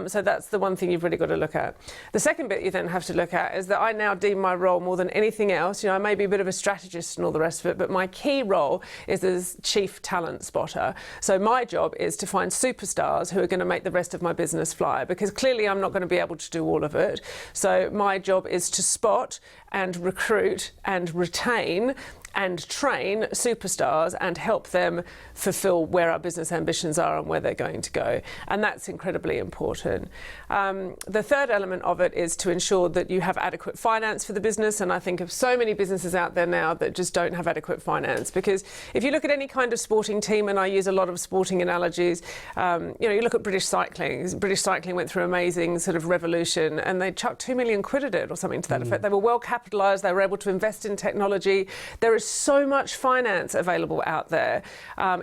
So that's the one thing you've really got to look at. The second bit you then have to look at is that I now deem my role more than anything else. I may be a bit of a strategist and all the rest of it, but my key role is as chief talent spotter. So my job is to find superstars who are going to make the rest of my business fly, because clearly I'm not going to be able to do all of it. So my job is to spot and recruit and retain and train superstars and help them fulfill where our business ambitions are and where they're going to go. And that's incredibly important. The third element of it is to ensure that you have adequate finance for the business. And I think of so many businesses out there now that just don't have adequate finance. Because if you look at any kind of sporting team, and I use a lot of sporting analogies, you look at British cycling. British cycling went through an amazing sort of revolution, and they chucked 2 million quid at it or something to that effect. They were well capitalised. They were able to invest in technology. There is so much finance available out there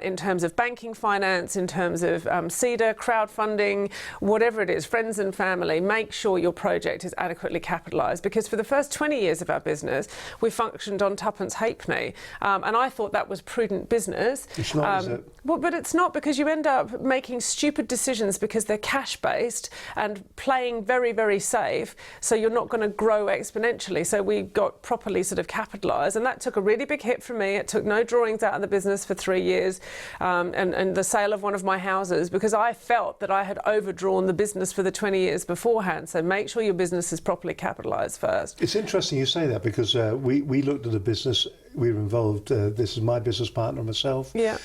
in terms of banking finance, in terms of CEDA, crowdfunding, whatever it is, friends and family. Make sure your project is adequately capitalised, because for the first 20 years of our business, we functioned on tuppence halfpenny, and I thought that was prudent business.
It's not, is it?
Well, but it's not, because you end up making stupid decisions because they're cash-based and playing very, very safe, so you're not going to grow exponentially. So we got properly sort of capitalised, and that took a really big hit for me. It took no drawings out of the business for 3 years, and the sale of one of my houses, because I felt that I had overdrawn the business for the 20 years beforehand. So make sure your business is properly capitalised first.
It's interesting you say that, because we looked at a business. We were involved, this is my business partner and myself.
Yeah.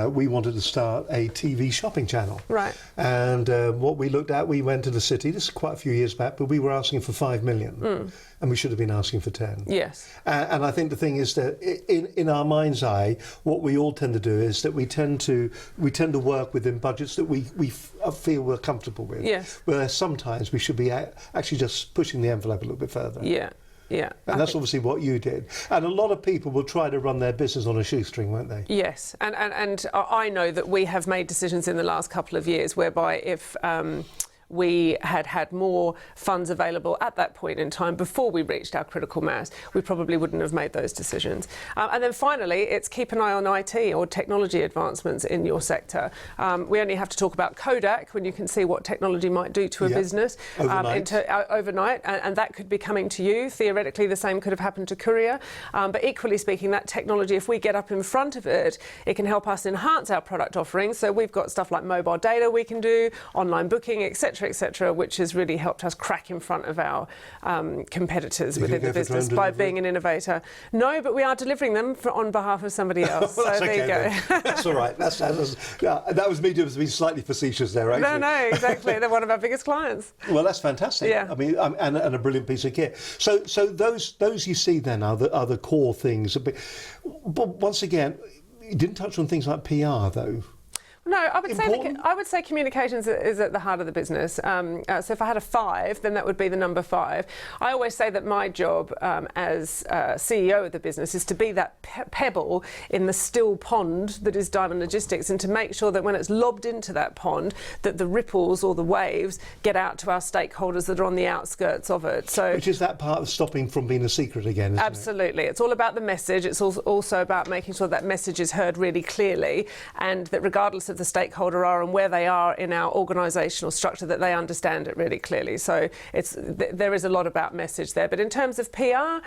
We wanted to start a TV shopping channel.
Right.
And what we looked at, we went to the city, this is quite a few years back, but we were asking for 5 million. And we should have been asking for 10.
Yes.
And I think the thing is that in our mind's eye, what we all tend to do is that we tend to work within budgets that we feel we're comfortable with.
Yes.
Where sometimes we should be actually just pushing the envelope a little bit further.
Yeah. Yeah.
And that's obviously what you did. And a lot of people will try to run their business on a shoestring, won't they?
Yes. And I know that we have made decisions in the last couple of years whereby if we had more funds available at that point in time before we reached our critical mass, we probably wouldn't have made those decisions. And then finally, it's keep an eye on IT or technology advancements in your sector. We only have to talk about Kodak when you can see what technology might do to a business overnight, and that could be coming to you. Theoretically, the same could have happened to Courier. But equally speaking, that technology, if we get up in front of it, it can help us enhance our product offerings. So we've got stuff like mobile data we can do, online booking, etc., which has really helped us crack in front of our competitors within the business by being an innovator. No, but we are delivering them on behalf of somebody else.
Well,
so there you go.
That's all right. That was me just being slightly facetious there, actually.
No, exactly. They're one of our biggest clients.
Well, that's fantastic.
Yeah.
I mean, and a brilliant piece of kit. So those you see then are the core things. But once again, you didn't touch on things like PR, though.
No, I would say communications is at the heart of the business. So if I had a 5, then that would be the number 5. I always say that my job as CEO of the business is to be that pebble in the still pond that is Diamond Logistics, and to make sure that when it's lobbed into that pond, that the ripples or the waves get out to our stakeholders that are on the outskirts of it. So, which
is that part of stopping from being a secret again, isn't
absolutely. It's all about the message. It's also about making sure that message is heard really clearly, and that regardless of the stakeholder are and where they are in our organisational structure, that they understand it really clearly. So there is a lot about message there. But in terms of PR,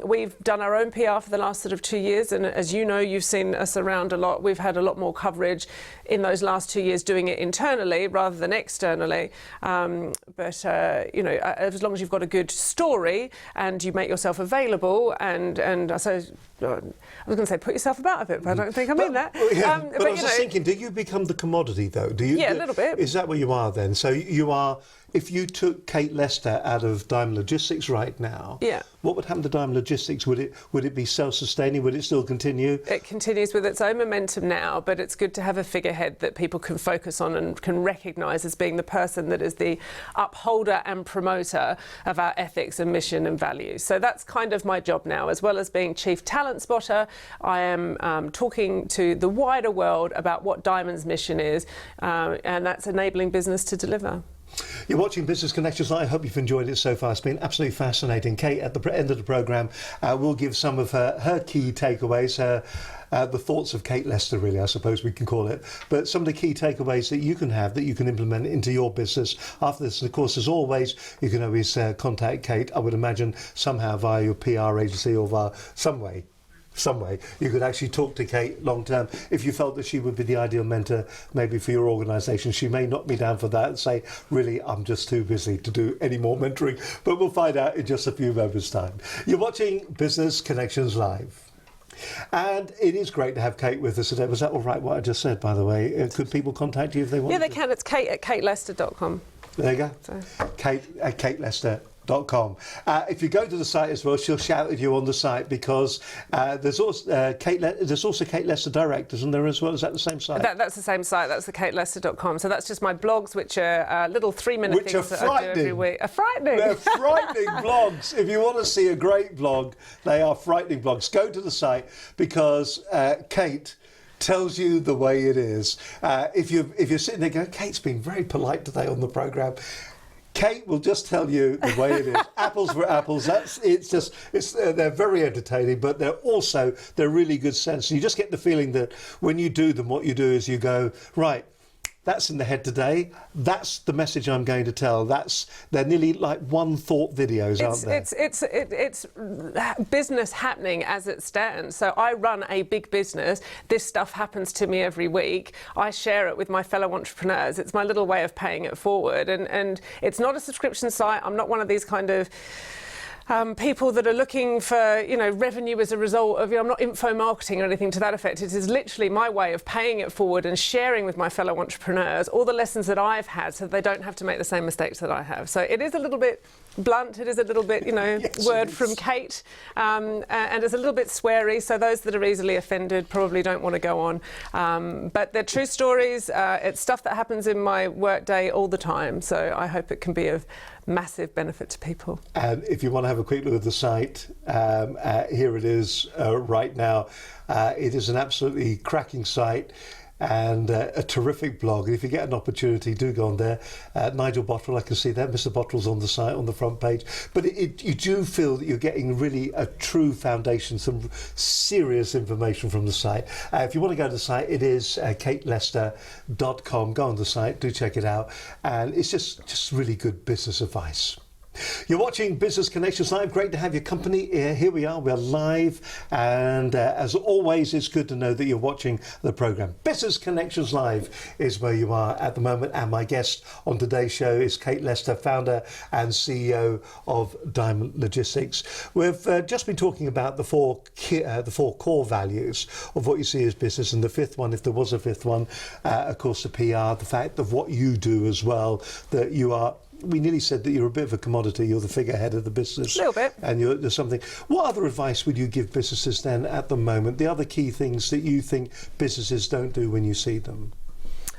we've done our own PR for the last sort of 2 years, and as you know, you've seen us around a lot. We've had a lot more coverage in those last 2 years doing it internally rather than externally. But as long as you've got a good story and you make yourself available, and so I was going to say put yourself about a bit, but I don't think I mean that.
Yeah, but I was just thinking, do you become the commodity though? Do you?
Yeah, a little bit.
Is that what you are then? So you are. If you took Kate Lester out of Diamond Logistics right now, what would happen to Diamond Logistics? Would it be self-sustaining? Would it still continue?
It continues with its own momentum now, but it's good to have a figurehead that people can focus on and can recognise as being the person that is the upholder and promoter of our ethics and mission and values. So that's kind of my job now. As well as being Chief Talent Spotter, I am talking to the wider world about what Diamond's mission is, and that's enabling business to deliver.
You're watching Business Connections Live. I hope you've enjoyed it so far. It's been absolutely fascinating. Kate, at the end of the programme, will give some of her key takeaways, the thoughts of Kate Lester, really, I suppose we can call it. But some of the key takeaways that you can have, that you can implement into your business after this. And of course, as always, you can always contact Kate, I would imagine, somehow via your PR agency or via some way. some way, you could actually talk to Kate long term if you felt that she would be the ideal mentor maybe for your organisation. She may knock me down for that and say, really, I'm just too busy to do any more mentoring, but we'll find out in just a few moments' time. You're watching Business Connections Live. And it is great to have Kate with us today. Was that all right, what I just said, by the way? Could people contact you if they want?
Yeah, they can. It's kate@katelester.com.
There you go.
So.
Kate@katelester.com. If you go to the site as well, she'll shout at you on the site, because there's also Kate Lester Direct, isn't there, as well? Is that the same site?
That's the same site. That's the katelester.com. So that's just my blogs, which are little 3-minute things that I do every week. Are frightening.
They're frightening blogs. If you want to see a great blog, they are frightening blogs. Go to the site, because Kate tells you the way it is. If you're sitting there going, Kate's been very polite today on the programme, Kate will just tell you the way it is. Apples for apples. They're very entertaining, but they're really good sense. And you just get the feeling that when you do them, what you do is you go, right, that's in the head today. That's the message I'm going to tell. They're nearly like one thought videos, aren't they?
It's business happening as it stands. So I run a big business. This stuff happens to me every week. I share it with my fellow entrepreneurs. It's my little way of paying it forward. And it's not a subscription site. I'm not one of these kind of people that are looking for, revenue as a result of, I'm not info marketing or anything to that effect. It is literally my way of paying it forward and sharing with my fellow entrepreneurs all the lessons that I've had, so they don't have to make the same mistakes that I have. So it is a little bit blunt. It is a little bit,
Yes,
word from Kate, and it's a little bit sweary. So those that are easily offended probably don't want to go on. But they're true stories. It's stuff that happens in my work day all the time. So I hope it can be of massive benefit to people.
And if you want to have a quick look at the site, here it is right now. It is an absolutely cracking site and a terrific blog. And if you get an opportunity, do go on there. Nigel Bottrell, I can see that. Mr. Bottrell's on the site, on the front page. But you do feel that you're getting really a true foundation, some serious information from the site. If you want to go to the site, it is katelester.com. Go on the site, do check it out. And it's just really good business advice. You're watching Business Connections Live. Great to have your company. Here we are. We're live. And as always, it's good to know that you're watching the programme. Business Connections Live is where you are at the moment. And my guest on today's show is Kate Lester, founder and CEO of Diamond Logistics. We've just been talking about the four core values of what you see as business. And the fifth one, if there was a fifth one, of course, the PR, the fact of what you do as well, that you are... We nearly said that you're a bit of a commodity. You're the figurehead of the business.
A little bit.
And there's something. What other advice would you give businesses then at the moment? The other key things that you think businesses don't do when you see them?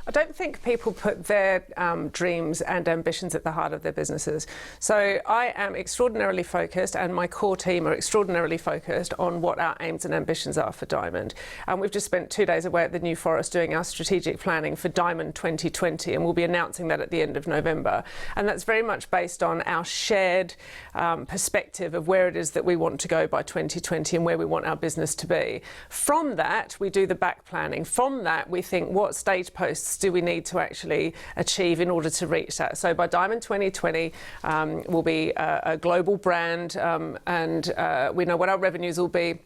I don't think people put their dreams and ambitions at the heart of their businesses. So I am extraordinarily focused, and my core team are extraordinarily focused on what our aims and ambitions are for Diamond. And we've just spent 2 days away at the New Forest doing our strategic planning for Diamond 2020, and we'll be announcing that at the end of November. And that's very much based on our shared perspective of where it is that we want to go by 2020 and where we want our business to be. From that, we do the back planning. From that, we think, what stage posts do we need to actually achieve in order to reach that? So by Diamond 2020, we'll be a global brand, and we know what our revenues will be.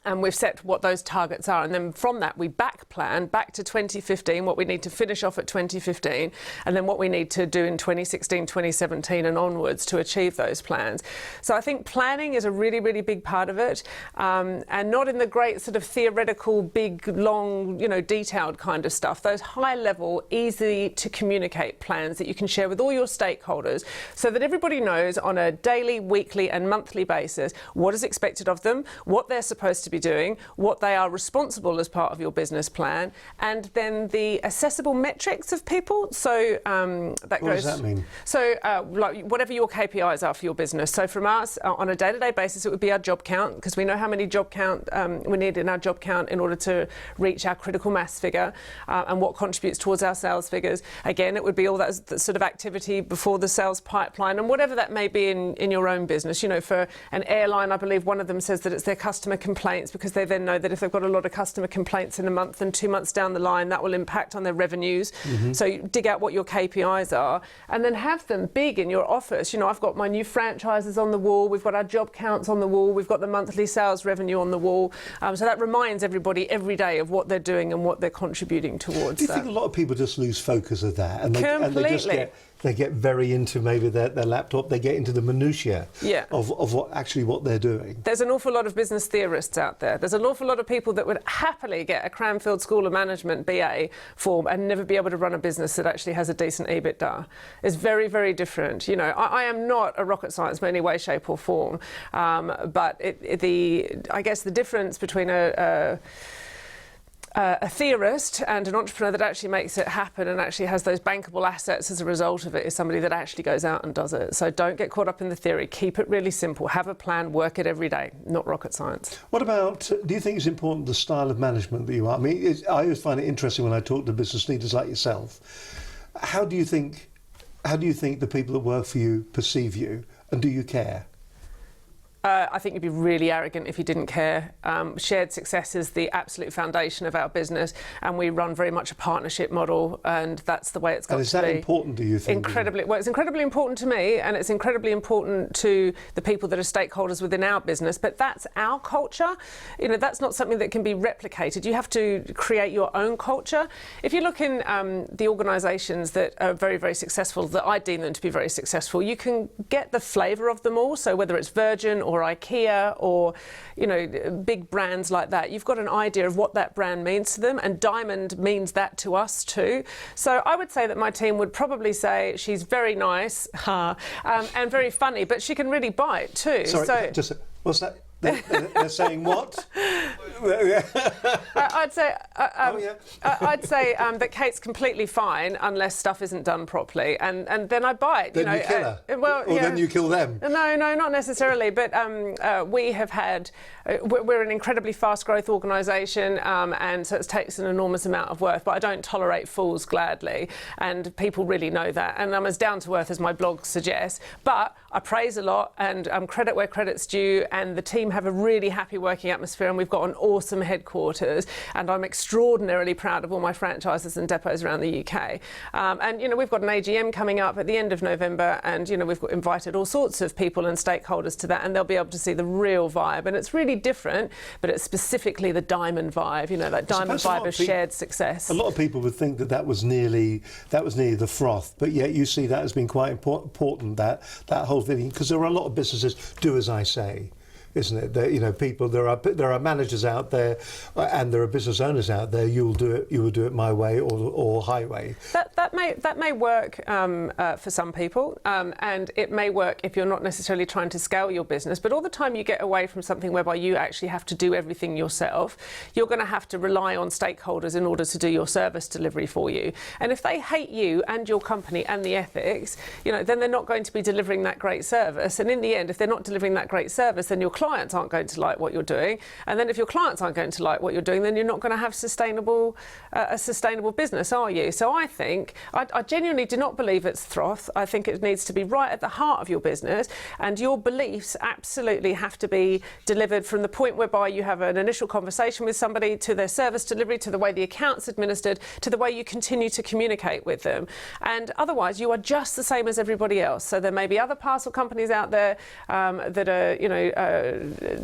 And we've set what those targets are. And then from that, we back plan back to 2015, what we need to finish off at 2015, and then what we need to do in 2016, 2017 and onwards to achieve those plans. So I think planning is a really, really big part of it, and not in the great sort of theoretical, big, long, detailed kind of stuff. Those high level, easy to communicate plans that you can share with all your stakeholders so that everybody knows on a daily, weekly and monthly basis what is expected of them, what they're supposed to be doing, what they are responsible as part of your business plan, and then the assessable metrics of people. So
what does that mean?
So like whatever your KPIs are for your business. So from us, on a day-to-day basis, it would be our job count, because we know how many job count we need in our job count in order to reach our critical mass figure, and what contributes towards our sales figures. Again, it would be all that sort of activity before the sales pipeline, and whatever that may be in your own business. For an airline, I believe one of them says that it's their customer complaints complaints, because they then know that if they've got a lot of customer complaints in a month and 2 months down the line, that will impact on their revenues. So you dig out what your KPIs are and then have them big in your office. You know, I've got my new franchises on the wall, we've got our job counts on the wall, we've got the monthly sales revenue on the wall. So that reminds everybody every day of what they're doing and what they're contributing towards.
Do you think a lot of people just lose focus of that, and they just get very into maybe their laptop, they get into the minutiae of what they're doing?
There's an awful lot of business theorists out there. There's an awful lot of people that would happily get a Cranfield School of Management BA form and never be able to run a business that actually has a decent EBITDA. It's very, very different. You know, I am not a rocket science in any way, shape or form, but I guess the difference between a theorist and an entrepreneur that actually makes it happen and actually has those bankable assets as a result of it is somebody that actually goes out and does it. So don't get caught up in the theory. Keep it really simple. Have a plan, work it every day, not rocket science.
What about, do you think it's important the style of management that you are? I mean, I always find it interesting when I talk to business leaders like yourself. How do you think the people that work for you perceive you, and do you care?
I think you'd be really arrogant if you didn't care. Shared success is the absolute foundation of our business, and we run very much a partnership model, and that's the way it's got to be.
And is that important, do you think?
Incredibly. Well, it's incredibly important to me, and it's incredibly important to the people that are stakeholders within our business, but that's our culture. You know, that's not something that can be replicated. You have to create your own culture. If you look in the organisations that are very, very successful, that I deem them to be very successful, you can get the flavour of them all. So whether it's Virgin or IKEA or, you know, big brands like that, you've got an idea of what that brand means to them, and Diamond means that to us too. So I would say that my team would probably say she's very nice and very funny, but she can really bite too.
Sorry, just what's that? They're saying what?
I'd say that Kate's completely fine unless stuff isn't done properly, and then I bite.
Then you kill her. Then you kill them.
No, not necessarily. But we have had. We're an incredibly fast growth organisation, and so it takes an enormous amount of work. But I don't tolerate fools gladly, and people really know that. And I'm as down to earth as my blog suggests. But I praise a lot, and credit where credit's due, and the team have a really happy working atmosphere, and we've got an awesome headquarters, and I'm extraordinarily proud of all my franchises and depots around the UK. And you know, we've got an AGM coming up at the end of November, and you know, we've invited all sorts of people and stakeholders to that, and they'll be able to see the real vibe. And it's really different, but it's specifically the Diamond vibe, you know, that Diamond vibe of shared success.
A lot of people would think that was nearly the froth, but yet you see that as being quite important, that whole thing, because there are a lot of businesses do as I say. Isn't it? That, you know, people. There are managers out there, and there are business owners out there. You will do it my way or highway.
That may work for some people, and it may work if you're not necessarily trying to scale your business. But all the time you get away from something whereby you actually have to do everything yourself, you're going to have to rely on stakeholders in order to do your service delivery for you. And if they hate you and your company and the ethics, you know, then they're not going to be delivering that great service. And in the end, if they're not delivering that great service, then your clients aren't going to like what you're doing, and then if your clients aren't going to like what you're doing, then you're not going to have a sustainable business, are you? So I think I genuinely do not believe it's froth. I think it needs to be right at the heart of your business, and your beliefs absolutely have to be delivered from the point whereby you have an initial conversation with somebody, to their service delivery, to the way the account's administered, to the way you continue to communicate with them. And otherwise you are just the same as everybody else. So there may be other parcel companies out there that are, you know,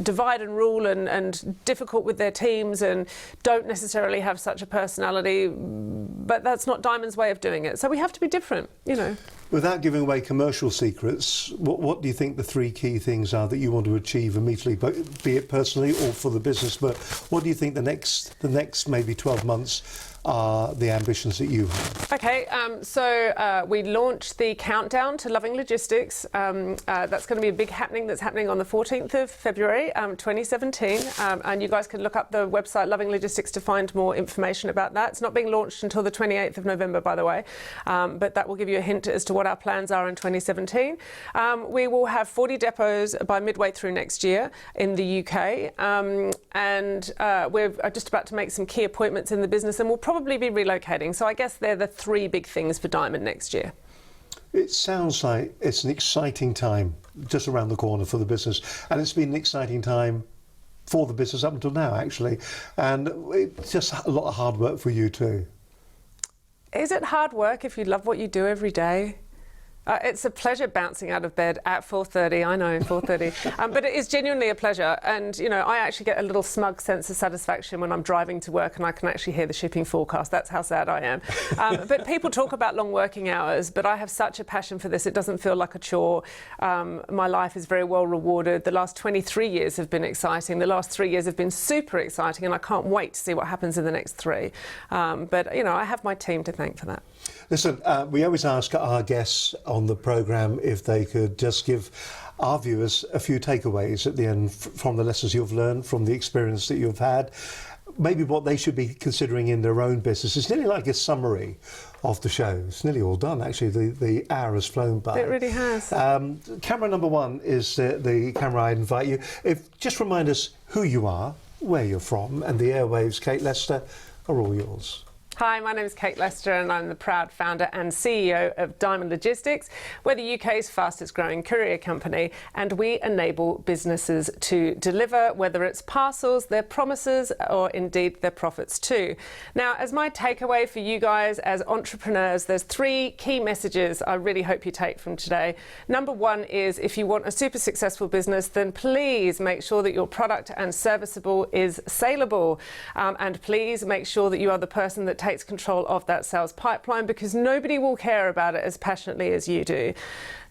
divide and rule and difficult with their teams and don't necessarily have such a personality, but that's not Diamond's way of doing it. So we have to be different, you know.
Without giving away commercial secrets, what do you think the three key things are that you want to achieve immediately, be it personally or for the business? But what do you think the next maybe 12 months are the ambitions that you have?
Okay, so we launched the countdown to Loving Logistics. That's going to be a big happening that's happening on the 14th of February 2017, and you guys can look up the website Loving Logistics to find more information about that. It's not being launched until the 28th of November, by the way, but that will give you a hint as to what our plans are in 2017. We will have 40 depots by midway through next year in the UK, and we're just about to make some key appointments in the business, and we'll probably be relocating. So I guess they're the three big things for Diamond next year.
It sounds like it's an exciting time just around the corner for the business, and it's been an exciting time for the business up until now, actually, and it's just a lot of hard work for you too.
Is it hard work if you love what you do every day? It's a pleasure bouncing out of bed at 4:30. I know, 4:30, but it is genuinely a pleasure. And you know, I actually get a little smug sense of satisfaction when I'm driving to work and I can actually hear the shipping forecast. That's how sad I am. But people talk about long working hours, but I have such a passion for this. It doesn't feel like a chore. My life is very well rewarded. The last 23 years have been exciting. The last 3 years have been super exciting, and I can't wait to see what happens in the next 3. But you know, I have my team to thank for that.
Listen, we always ask our guests on the programme if they could just give our viewers a few takeaways at the end from the lessons you've learned, from the experience that you've had, maybe what they should be considering in their own business. It's nearly like a summary of the show. It's nearly all done, actually. The hour has flown by.
It really has.
Camera number 1 is the camera I invite you. Just remind us who you are, where you're from, and the airwaves, Kate Lester, are all yours.
Hi, my name is Kate Lester and I'm the proud founder and CEO of Diamond Logistics. We're the UK's fastest growing courier company, and we enable businesses to deliver, whether it's parcels, their promises, or indeed their profits too. Now, as my takeaway for you guys as entrepreneurs, there's 3 key messages I really hope you take from today. Number 1 is, if you want a super successful business, then please make sure that your product and serviceable is saleable. And please make sure that you are the person that takes control of that sales pipeline, because nobody will care about it as passionately as you do.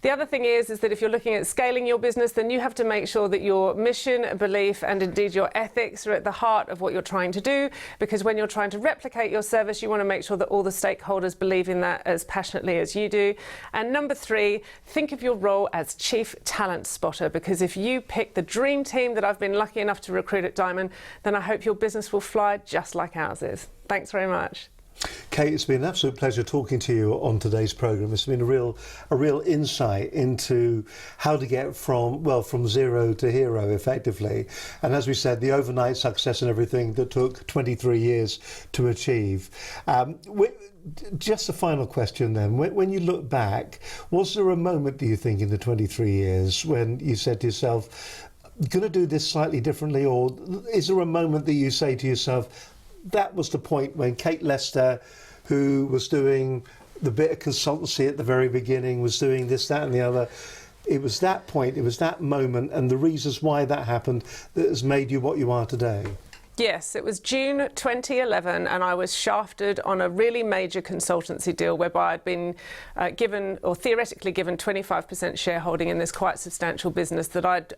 The other thing is that if you're looking at scaling your business, then you have to make sure that your mission, belief, and indeed your ethics are at the heart of what you're trying to do, because when you're trying to replicate your service, you want to make sure that all the stakeholders believe in that as passionately as you do. And number 3, think of your role as chief talent spotter, because if you pick the dream team that I've been lucky enough to recruit at Diamond, then I hope your business will fly just like ours is. Thanks very much.
Kate, it's been an absolute pleasure talking to you on today's programme. It's been a real insight into how to get from zero to hero effectively. And as we said, the overnight success and everything that took 23 years to achieve. Just a final question then. When you look back, was there a moment, do you think, in the 23 years when you said to yourself, I'm going to do this slightly differently? Or is there a moment that you say to yourself, that was the point when Kate Lester, who was doing the bit of consultancy at the very beginning, was doing this, that and the other, it was that point, it was that moment and the reasons why that happened that has made you what you are today?
Yes, it was June 2011 and I was shafted on a really major consultancy deal whereby I'd been given, or theoretically given, 25% shareholding in this quite substantial business that I'd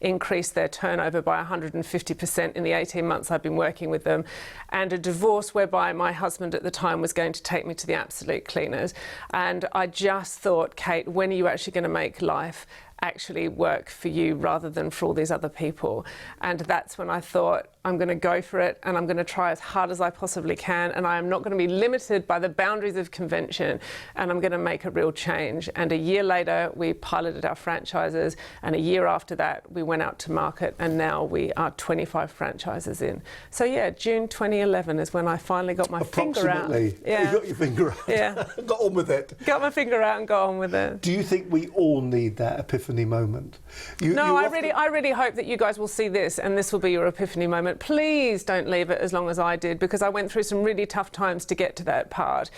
increased their turnover by 150% in the 18 months I'd been working with them, and a divorce whereby my husband at the time was going to take me to the absolute cleaners. And I just thought, Kate, when are you actually going to make life actually work for you rather than for all these other people? And that's when I thought, I'm going to go for it and I'm going to try as hard as I possibly can, and I am not going to be limited by the boundaries of convention, and I'm going to make a real change. And a year later we piloted our franchises, and a year after that we went out to market, and now we are 25 franchises in. So yeah, June 2011 is when I finally got my finger out.
Yeah. You got your finger out.
Yeah.
Got on with it.
Got my finger out and got on with it.
Do you think we all need that epiphany moment?
I really hope that you guys will see this and this will be your epiphany moment. Please don't leave it as long as I did, because I went through some really tough times to get to that part.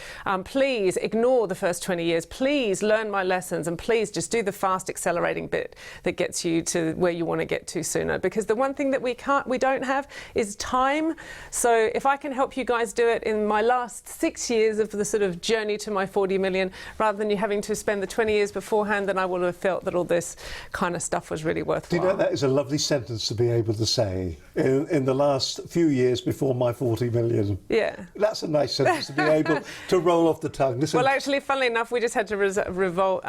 Please ignore the first 20 years. Please learn my lessons, and please just do the fast accelerating bit that gets you to where you want to get to sooner, because the one thing that we don't have is time. So if I can help you guys do it in my last 6 years of the sort of journey to my 40 million, rather than you having to spend the 20 years beforehand, then I will have felt that all this kind of stuff was really worthwhile.
Do you know, that is a lovely sentence to be able to say in the last few years before my 40 million.
Yeah.
That's a nice sentence to be able to roll off the tongue. Listen.
Well, actually, funnily enough, we just had to review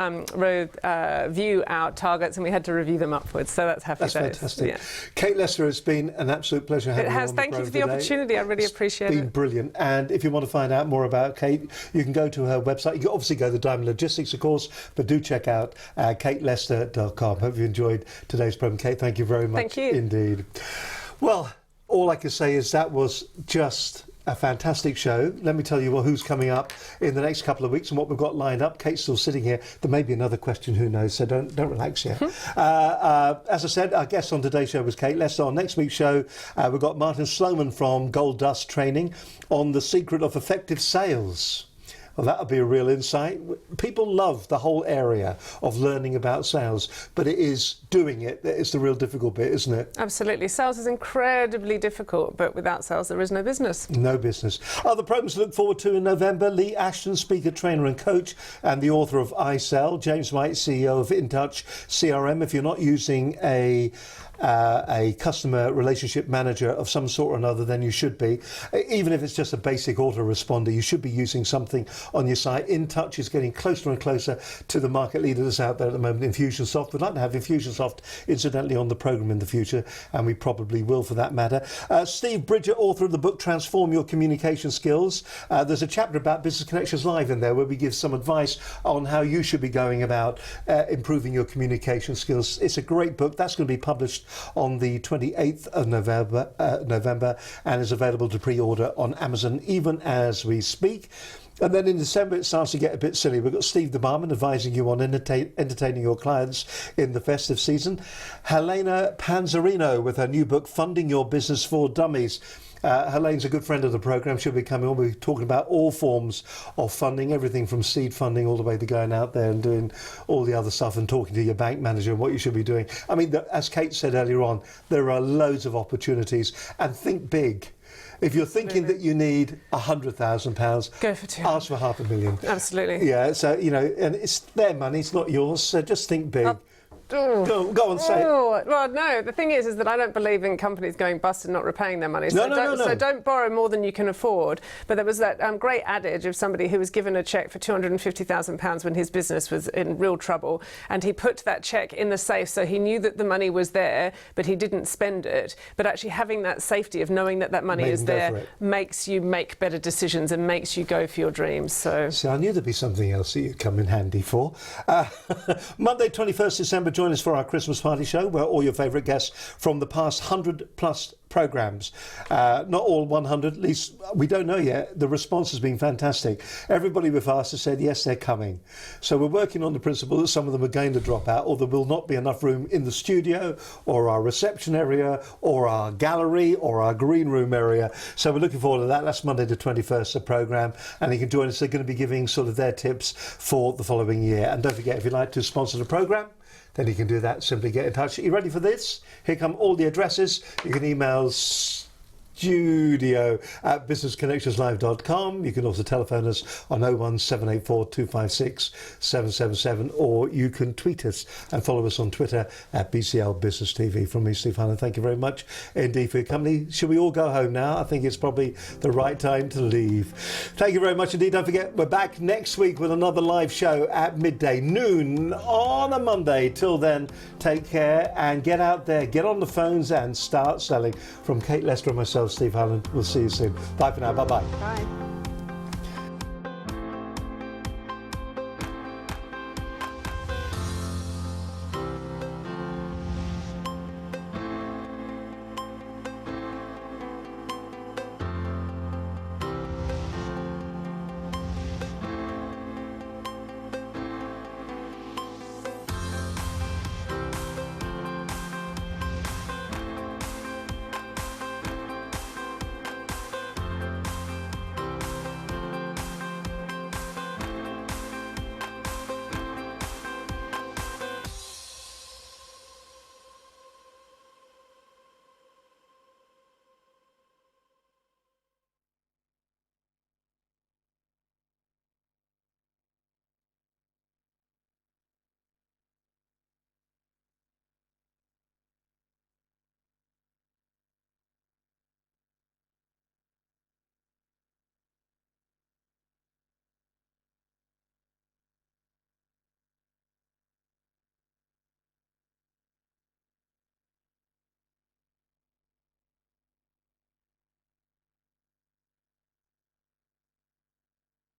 our targets, and we had to review them upwards, so that's happy days.
That's fantastic.
Yeah.
Kate Lester, it's been an absolute pleasure having you on the
Thank you for the
today.
opportunity. I really appreciate it.
It's been brilliant. And if you want to find out more about Kate, you can go to her website. You can obviously go to Diamond Logistics, of course, but do check out katelester.com. Hope you enjoyed today's program, Kate. Thank you very much.
Thank you.
Indeed. Well, all I can say is that was just a fantastic show. Let me tell you who's coming up in the next couple of weeks and what we've got lined up. Kate's still sitting here. There may be another question, who knows, so don't relax yet. As I said, our guest on today's show was Kate Lester. On next week's show, we've got Martin Sloman from Gold Dust Training on the secret of effective sales. Well, that'll be a real insight. People love the whole area of learning about sales, but it is doing it that is the real difficult bit, isn't it?
Absolutely. Sales is incredibly difficult, but without sales, there is no business.
No business. Other programs to look forward to in November: Lee Ashton, speaker, trainer and coach, and the author of I Sell. James White, CEO of InTouch CRM. If you're not using a customer relationship manager of some sort or another, then you should be. Even if it's just a basic autoresponder, you should be using something on your site. InTouch is getting closer and closer to the market leader that's out there at the moment, Infusionsoft. We'd like to have Infusionsoft, incidentally, on the programme in the future, and we probably will for that matter. Steve Bridger, author of the book Transform Your Communication Skills. There's a chapter about Business Connections Live in there where we give some advice on how you should be going about improving your communication skills. It's a great book. That's going to be published on the 28th of November and is available to pre-order on Amazon even as we speak. And then in December it starts to get a bit silly. We've got Steve the Barman advising you on entertaining your clients in the festive season. Helena Panzerino with her new book Funding Your Business for Dummies. Helene's a good friend of the programme. She'll be coming on. We're talking about all forms of funding, everything from seed funding all the way to going out there and doing all the other stuff and talking to your bank manager and what you should be doing. I mean, as Kate said earlier on, there are loads of opportunities, and think big. If you're thinking that you need £100,000,
go for two.
Ask for $500,000.
Absolutely.
Yeah, so, you know, and it's their money, it's not yours, so just think big. Go on, say it.
Well, no, the thing is that I don't believe in companies going bust and not repaying their money. So don't borrow more than you can afford. But there was that great adage of somebody who was given a cheque for £250,000 when his business was in real trouble, and he put that cheque in the safe so he knew that the money was there, but he didn't spend it. But actually having that safety of knowing that that money is there makes you make better decisions and makes you go for your dreams. So
I knew there'd be something else that you'd come in handy for. Monday, 21st December, join us for our Christmas party show where all your favourite guests from the past 100 plus programmes, not all 100, at least we don't know yet. The response has been fantastic. Everybody we've asked has said yes, they're coming. So we're working on the principle that some of them are going to drop out, or there will not be enough room in the studio or our reception area or our gallery or our green room area. So we're looking forward to that. That's Monday the 21st, the programme, and you can join us. They're going to be giving sort of their tips for the following year. And don't forget, if you'd like to sponsor the programme, then you can do that. Simply get in touch. Are you ready for this? Here come all the addresses. You can email studio@businessconnectionslive.com. You can also telephone us on 01784 256 777, or you can tweet us and follow us on Twitter at BCL Business TV. From me, Steve Hyland, thank you very much indeed for your company. Shall we all go home now? I think it's probably the right time to leave. Thank you very much indeed. Don't forget, we're back next week with another live show at midday, noon on a Monday. Till then, take care and get out there, get on the phones and start selling. From Kate Lester and myself, Steve Hyland, we'll see you soon. Bye for now. Bye-bye.
bye.